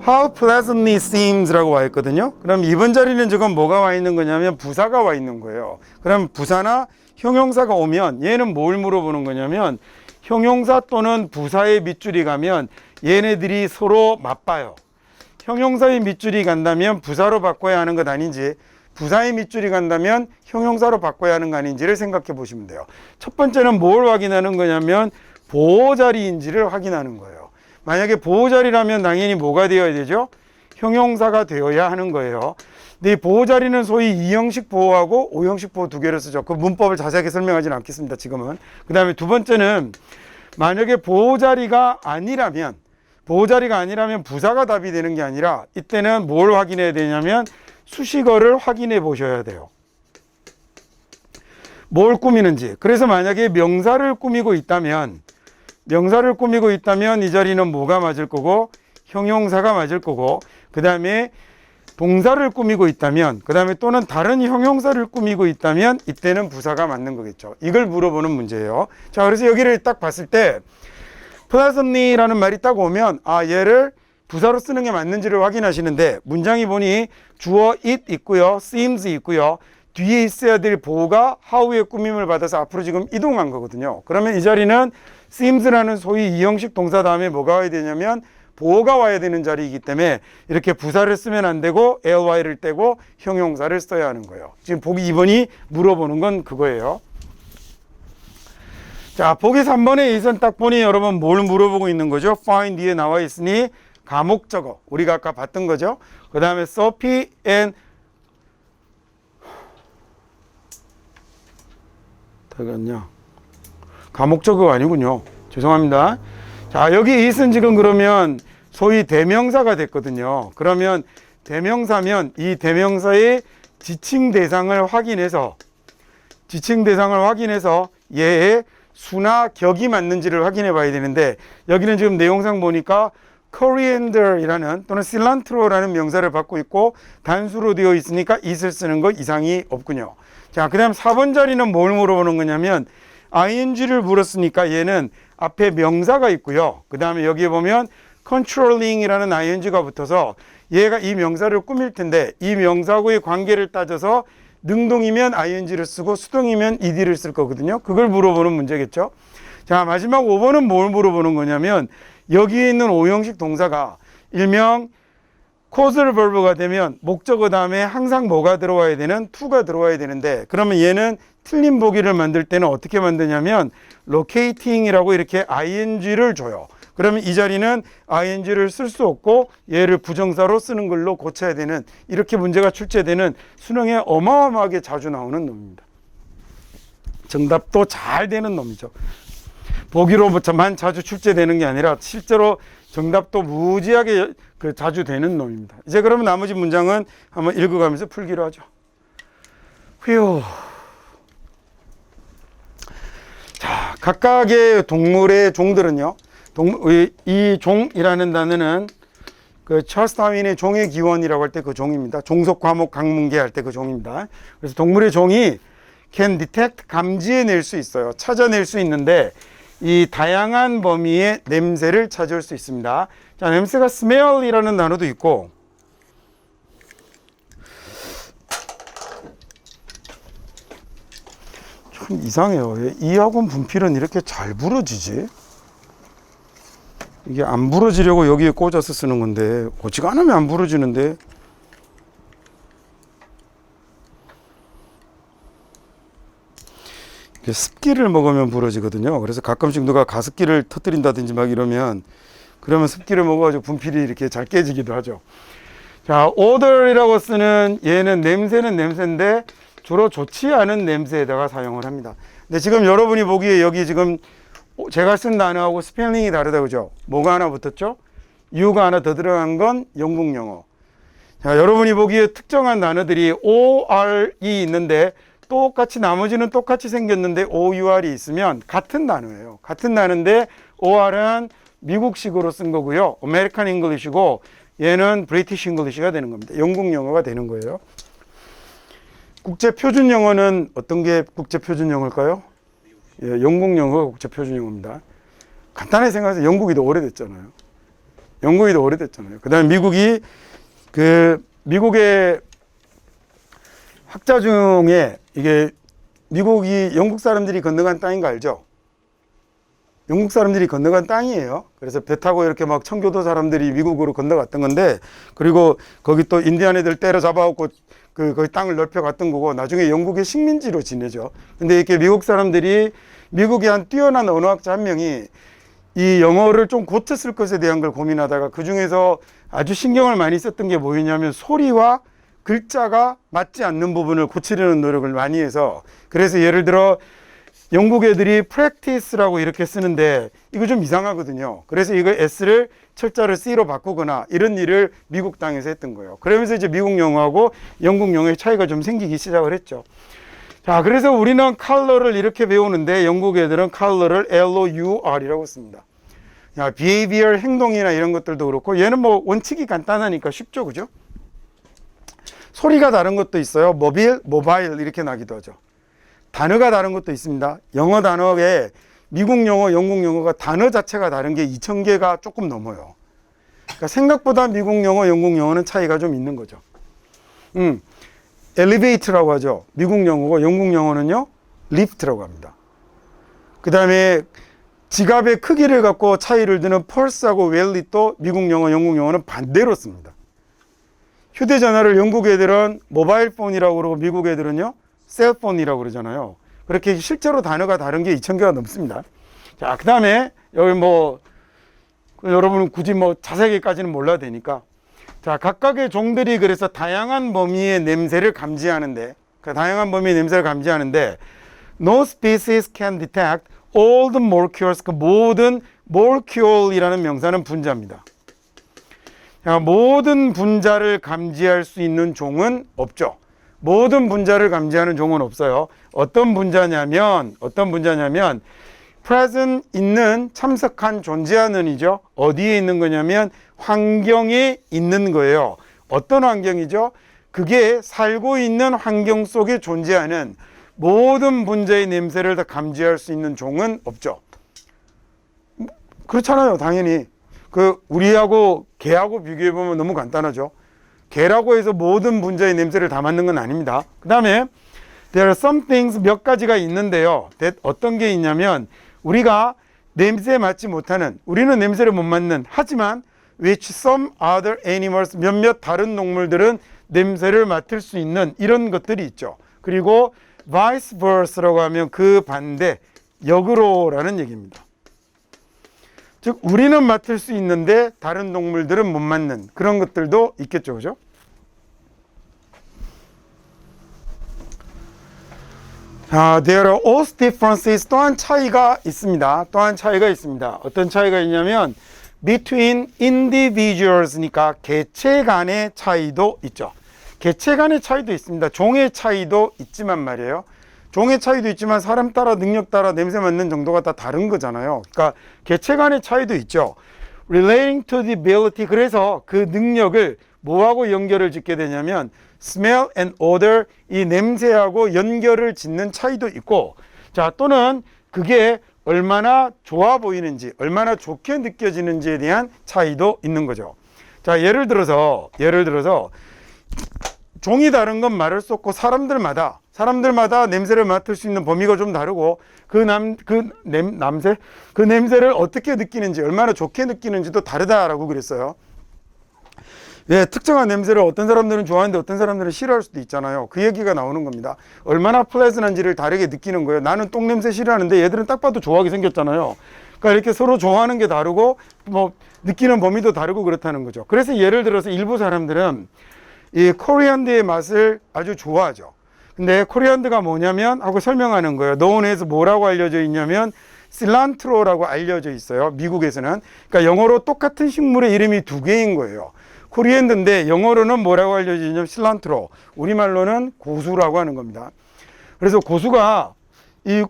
How pleasantly seems라고 와 있거든요. 그럼 이번 자리는 지금 뭐가 와 있는 거냐면 부사가 와 있는 거예요. 그럼 부사나 형용사가 오면 얘는 뭘 물어보는 거냐면 형용사 또는 부사의 밑줄이 가면 얘네들이 서로 맞봐요. 형용사의 밑줄이 간다면 부사로 바꿔야 하는 것 아닌지, 부사의 밑줄이 간다면 형용사로 바꿔야 하는 거 아닌지를 생각해 보시면 돼요. 첫 번째는 뭘 확인하는 거냐면 보호자리인지를 확인하는 거예요. 만약에 보호자리라면 당연히 뭐가 되어야 되죠? 형용사가 되어야 하는 거예요. 근데 이 보호자리는 소위 2형식 보호하고 5형식 보호 두 개를 쓰죠. 그 문법을 자세하게 설명하지는 않겠습니다, 지금은. 그 다음에 두 번째는 만약에 보호자리가 아니라면 부사가 답이 되는 게 아니라 이때는 뭘 확인해야 되냐면 수식어를 확인해 보셔야 돼요. 뭘 꾸미는지. 그래서 만약에 명사를 꾸미고 있다면 이 자리는 뭐가 맞을 거고 형용사가 맞을 거고, 그 다음에 동사를 꾸미고 있다면, 그 다음에 또는 다른 형용사를 꾸미고 있다면 이때는 부사가 맞는 거겠죠. 이걸 물어보는 문제예요. 자, 그래서 여기를 딱 봤을 때 pleasantly라는 말이 딱 오면 얘를 부사로 쓰는 게 맞는지를 확인하시는데, 문장이 보니 주어 it 있고요, seems 있고요, 뒤에 있어야 될 보호가 how의 꾸밈을 받아서 앞으로 지금 이동한 거거든요. 그러면 이 자리는 seems라는 소위 2형식 동사 다음에 뭐가 와야 되냐면 보호가 와야 되는 자리이기 때문에 이렇게 부사를 쓰면 안 되고 ly를 떼고 형용사를 써야 하는 거예요. 지금 보기 2번이 물어보는 건 그거예요. 자, 보기 3번에 이선 딱 보니 여러분 뭘 물어보고 있는 거죠? find 뒤에 나와 있으니 가목적어, 우리가 아까 봤던 거죠. 그 다음에 Sophie and 가목적어가 아니군요. 죄송합니다. 자, 여기 it은 지금 그러면 소위 대명사가 됐거든요. 그러면 대명사면 이 대명사의 지칭 대상을 확인해서 얘의 수나 격이 맞는지를 확인해 봐야 되는데, 여기는 지금 내용상 보니까 coriander이라는 또는 cillantro라는 명사를 받고 있고 단수로 되어 있으니까 it을 쓰는 거 이상이 없군요. 자, 그 다음 4번 자리는 뭘 물어보는 거냐면 ing를 물었으니까 얘는 앞에 명사가 있고요. 그 다음에 여기에 보면 controlling이라는 ing가 붙어서 얘가 이 명사를 꾸밀 텐데 이 명사하고의 관계를 따져서 능동이면 ing를 쓰고 수동이면 ed를 쓸 거거든요. 그걸 물어보는 문제겠죠. 자, 마지막 5번은 뭘 물어보는 거냐면 여기에 있는 5형식 동사가 일명 causal verb가 되면 목적어 다음에 항상 뭐가 들어와야 되는? to가 들어와야 되는데, 그러면 얘는 틀린 보기를 만들 때는 어떻게 만드냐면 locating이라고 이렇게 ing를 줘요. 그러면 이 자리는 ing를 쓸 수 없고 얘를 부정사로 쓰는 걸로 고쳐야 되는, 이렇게 문제가 출제되는 수능에 어마어마하게 자주 나오는 놈입니다. 정답도 잘 되는 놈이죠. 보기로만 자주 출제되는 게 아니라 실제로 정답도 무지하게 자주 되는 놈입니다. 이제 그러면 나머지 문장은 한번 읽어가면서 풀기로 하죠. 휴. 자, 각각의 동물의 종들은요. 이 종이라는 단어는 그 찰스 다윈의 종의 기원이라고 할 때 그 종입니다. 종속 과목 강문계 할 때 그 종입니다. 그래서 동물의 종이 can detect, 감지해낼 수 있어요. 찾아낼 수 있는데 이 다양한 범위의 냄새를 찾을 수 있습니다. 자, 냄새가 smell이라는 단어도 있고, 참 이상해요. 왜 이하고는 분필은 이렇게 잘 부러지지? 이게 안 부러지려고 여기에 꽂아서 쓰는 건데 고치가 않으면 안 부러지는데. 습기를 먹으면 부러지거든요. 그래서 가끔씩 누가 가습기를 터뜨린다든지 막 이러면, 그러면 습기를 먹어가지고 분필이 이렇게 잘 깨지기도 하죠. 자, odor이라고 쓰는 얘는 냄새는 냄새인데 주로 좋지 않은 냄새에다가 사용을 합니다. 근데 지금 여러분이 보기에 여기 지금 제가 쓴 단어하고 스펠링이 다르다, 그죠? 뭐가 하나 붙었죠? U가 하나 더 들어간 건 영국 영어. 자, 여러분이 보기에 특정한 단어들이 OR이 있는데 똑같이 나머지는 똑같이 생겼는데 OUR이 있으면 같은 단어예요. 같은 단어인데 OR은 미국식으로 쓴 거고요. American English고 얘는 British English가 되는 겁니다. 영국 영어가 되는 거예요. 국제 표준 영어는 어떤 게 국제 표준 영어일까요? 예, 영국 영어가 국제 표준 영어입니다. 간단하게 생각해서 영국이 더 오래됐잖아요. 영국이 더 오래됐잖아요. 그 다음에 미국의 학자 중에 이게 미국이 영국 사람들이 건너간 땅인 거 알죠? 영국 사람들이 건너간 땅이에요. 그래서 배 타고 이렇게 막 청교도 사람들이 미국으로 건너갔던 건데, 그리고 거기 또 인디안 애들 때려잡아갖고 거기 땅을 넓혀갔던 거고, 나중에 영국의 식민지로 지내죠. 근데 이렇게 미국 사람들이, 미국의 한 뛰어난 언어학자 한 명이 이 영어를 좀 고쳤을 것에 대한 걸 고민하다가 그 중에서 아주 신경을 많이 썼던 게 뭐였냐면 소리와 글자가 맞지 않는 부분을 고치려는 노력을 많이 해서, 그래서 예를 들어 영국 애들이 practice라고 이렇게 쓰는데 이거 좀 이상하거든요. 그래서 이거 S를 철자를 C로 바꾸거나 이런 일을 미국 땅에서 했던 거예요. 그러면서 이제 미국 영어하고 영국 영어의 차이가 좀 생기기 시작을 했죠. 자, 그래서 우리는 color를 이렇게 배우는데 영국 애들은 color를 L-O-U-R이라고 씁니다. 야, behavior, 행동이나 이런 것들도 그렇고, 얘는 뭐 원칙이 간단하니까 쉽죠, 그죠? 소리가 다른 것도 있어요. 모바일 이렇게 나기도 하죠. 단어가 다른 것도 있습니다. 영어 단어에 미국 영어, 영국 영어가 단어 자체가 다른 게 2,000개가 조금 넘어요. 그러니까 생각보다 미국 영어, 영국 영어는 차이가 좀 있는 거죠. 엘리베이터라고 하죠. 미국 영어고 영국 영어는요, 리프트라고 합니다. 그 다음에 지갑의 크기를 갖고 차이를 두는 펄스하고 웰릿도 미국 영어, 영국 영어는 반대로 씁니다. 휴대전화를 영국 애들은 모바일 폰이라고 그러고 미국 애들은요, 셀폰이라고 그러잖아요. 그렇게 실제로 단어가 다른 게 2,000개가 넘습니다. 자, 그 다음에 여기 뭐 여러분은 굳이 뭐 자세하게까지는 몰라도 되니까, 자, 각각의 종들이 그래서 다양한 범위의 냄새를 감지하는데, no species can detect all the molecules, 그 모든 molecule이라는 명사는 분자입니다. 자, 모든 분자를 감지할 수 있는 종은 없죠. 모든 분자를 감지하는 종은 없어요. 어떤 분자냐면 present 있는, 참석한, 존재하는이죠. 어디에 있는 거냐면 환경에 있는 거예요. 어떤 환경이죠? 그게 살고 있는 환경 속에 존재하는 모든 분자의 냄새를 다 감지할 수 있는 종은 없죠. 그렇잖아요, 당연히. 우리하고 개하고 비교해 보면 너무 간단하죠. 개라고 해서 모든 분자의 냄새를 다 맡는 건 아닙니다. 그 다음에 there are some things, 몇 가지가 있는데요. 어떤 게 있냐면, 우리가 냄새 맡지 못하는, 우리는 냄새를 못 맡는, 하지만 which some other animals, 몇몇 다른 동물들은 냄새를 맡을 수 있는 이런 것들이 있죠. 그리고 vice versa라고 하면 그 반대, 역으로라는 얘기입니다. 즉 우리는 맡을 수 있는데 다른 동물들은 못 맡는 그런 것들도 있겠죠, 그죠? There are also differences. 또한 차이가 있습니다. 어떤 차이가 있냐면 between individuals니까 개체 간의 차이도 있죠. 개체 간의 차이도 있습니다. 종의 차이도 있지만 말이에요. 종의 차이도 있지만 사람 따라, 능력 따라 냄새 맡는 정도가 다 다른 거잖아요. 그러니까 개체 간의 차이도 있죠. Relating to the ability. 그래서 그 능력을 뭐하고 연결을 짓게 되냐면 smell and odor, 이 냄새하고 연결을 짓는 차이도 있고, 자, 또는 그게 얼마나 좋아 보이는지, 얼마나 좋게 느껴지는지에 대한 차이도 있는 거죠. 자, 예를 들어서 종이 다른 건 말할 수 없고, 사람들마다 냄새를 맡을 수 있는 범위가 좀 다르고, 그 냄새를 어떻게 느끼는지, 얼마나 좋게 느끼는지도 다르다라고 그랬어요. 왜 특정한 냄새를 어떤 사람들은 좋아하는데 어떤 사람들은 싫어할 수도 있잖아요. 그 얘기가 나오는 겁니다. 얼마나 플레이스한지를 다르게 느끼는 거예요. 나는 똥냄새 싫어하는데 얘들은 딱 봐도 좋아하게 생겼잖아요. 그러니까 이렇게 서로 좋아하는 게 다르고 뭐 느끼는 범위도 다르고 그렇다는 거죠. 그래서 예를 들어서 일부 사람들은 이 코리안드의 맛을 아주 좋아하죠. 근데 코리안드가 뭐냐면 하고 설명하는 거예요. 노원에서 뭐라고 알려져 있냐면 실란트로라고 알려져 있어요. 미국에서는. 그러니까 영어로 똑같은 식물의 이름이 두 개인 거예요. 코리앤드인데 영어로는 뭐라고 알려져 있냐면 실란트로, 우리말로는 고수라고 하는 겁니다. 그래서 고수가 이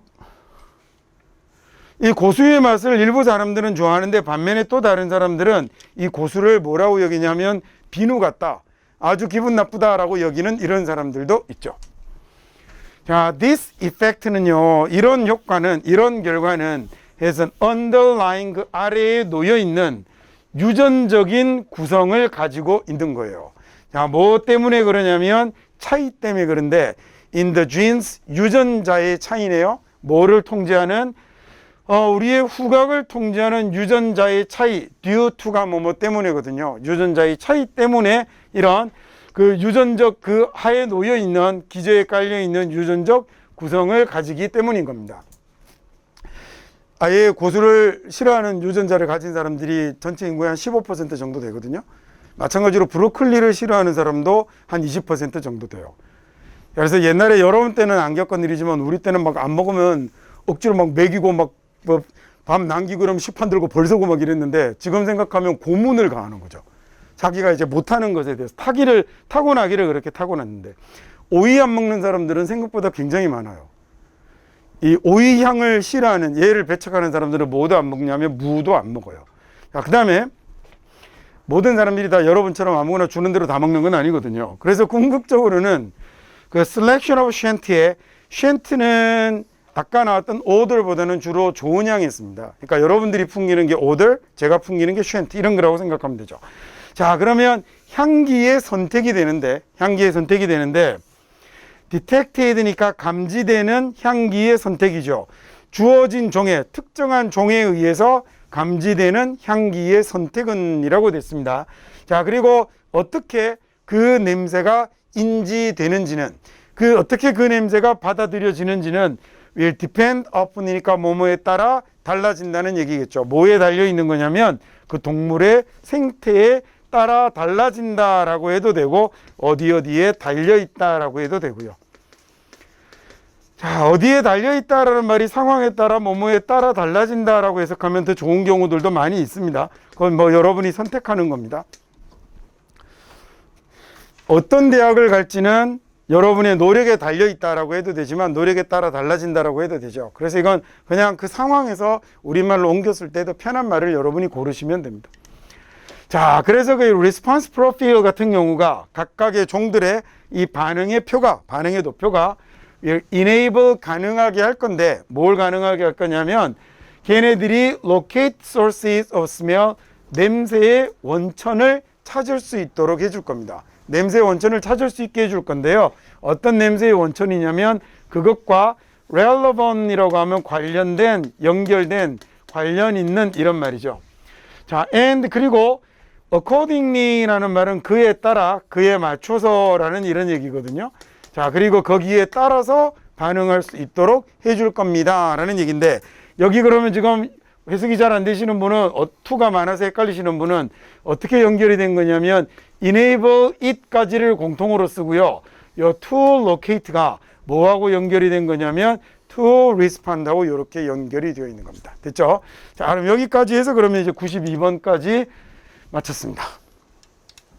고수의 맛을 일부 사람들은 좋아하는데 반면에 또 다른 사람들은 이 고수를 뭐라고 여기냐면 비누 같다, 아주 기분 나쁘다라고 여기는 이런 사람들도 있죠. 자, this effect는요, 이런 효과는, 이런 결과는 has an underlying, 그 아래에 놓여 있는 유전적인 구성을 가지고 있는 거예요. 자, 뭐 때문에 그러냐면 차이 때문에 그런데 in the genes 유전자의 차이네요. 뭐를 통제하는 우리의 후각을 통제하는 유전자의 차이 due to가 뭐뭐 때문이거든요. 유전자의 차이 때문에 이런 그 유전적 그 하에 놓여 있는 기저에 깔려 있는 유전적 구성을 가지기 때문인 겁니다. 아예 고수를 싫어하는 유전자를 가진 사람들이 전체 인구의 한 15% 정도 되거든요. 마찬가지로 브로콜리를 싫어하는 사람도 한 20% 정도 돼요. 그래서 옛날에 여러분 때는 안 겪은 일이지만 우리 때는 막 안 먹으면 억지로 막 먹이고 막 밤 남기고 그러면 시판 들고 벌 서고 막 이랬는데 지금 생각하면 고문을 가하는 거죠. 자기가 이제 못하는 것에 대해서 타고나기를 그렇게 타고났는데 오이 안 먹는 사람들은 생각보다 굉장히 많아요. 이 오이 향을 싫어하는 얘를 배척하는 사람들은 뭐도 안 먹냐면 무도 안 먹어요. 그 다음에 모든 사람들이 다 여러분처럼 아무거나 주는 대로 다 먹는 건 아니거든요. 그래서 궁극적으로는 그 selection of shanty에 shanty는 아까 나왔던 order보다는 주로 좋은 향이 있습니다. 그러니까 여러분들이 풍기는 게 order, 제가 풍기는 게 shanty 이런 거라고 생각하면 되죠. 자, 그러면 향기의 선택이 되는데 detected니까 감지되는 향기의 선택이죠. 주어진 종에 특정한 종에 의해서 감지되는 향기의 선택은 이라고 됐습니다. 자, 그리고 어떻게 그 냄새가 인지되는지는 어떻게 그 냄새가 받아들여지는지는 will depend upon이니까 뭐뭐에 따라 달라진다는 얘기겠죠. 뭐에 달려 있는 거냐면 그 동물의 생태에 따라 달라진다라고 해도 되고 어디에 달려 있다라고 해도 되고요. 자, 어디에 달려 있다라는 말이 상황에 따라 뭐뭐에 따라 달라진다라고 해석하면 더 좋은 경우들도 많이 있습니다. 그건 뭐 여러분이 선택하는 겁니다. 어떤 대학을 갈지는 여러분의 노력에 달려 있다라고 해도 되지만 노력에 따라 달라진다라고 해도 되죠. 그래서 이건 그냥 그 상황에서 우리말로 옮겼을 때도 편한 말을 여러분이 고르시면 됩니다. 자, 그래서 그 response profile 같은 경우가 각각의 종들의 이 반응의 도표가 enable 가능하게 할 건데 뭘 가능하게 할 거냐면 걔네들이 locate sources of smell 냄새의 원천을 찾을 수 있도록 해줄 겁니다. 냄새의 원천을 찾을 수 있게 해줄 건데요. 어떤 냄새의 원천이냐면 그것과 relevant이라고 하면 관련된, 연결된, 관련 있는 이런 말이죠. 자, and 그리고 accordingly라는 말은 그에 따라, 그에 맞춰서라는 이런 얘기거든요. 자, 그리고 거기에 따라서 반응할 수 있도록 해줄 겁니다 라는 얘기인데 여기 그러면 지금 해석이 잘 안 되시는 분은 to가 많아서 헷갈리시는 분은 어떻게 연결이 된 거냐면 enable it까지를 공통으로 쓰고요. 이 to locate가 뭐하고 연결이 된 거냐면 to respond하고 이렇게 연결이 되어 있는 겁니다. 됐죠? 자, 그럼 여기까지 해서 그러면 이제 92번까지 마쳤습니다.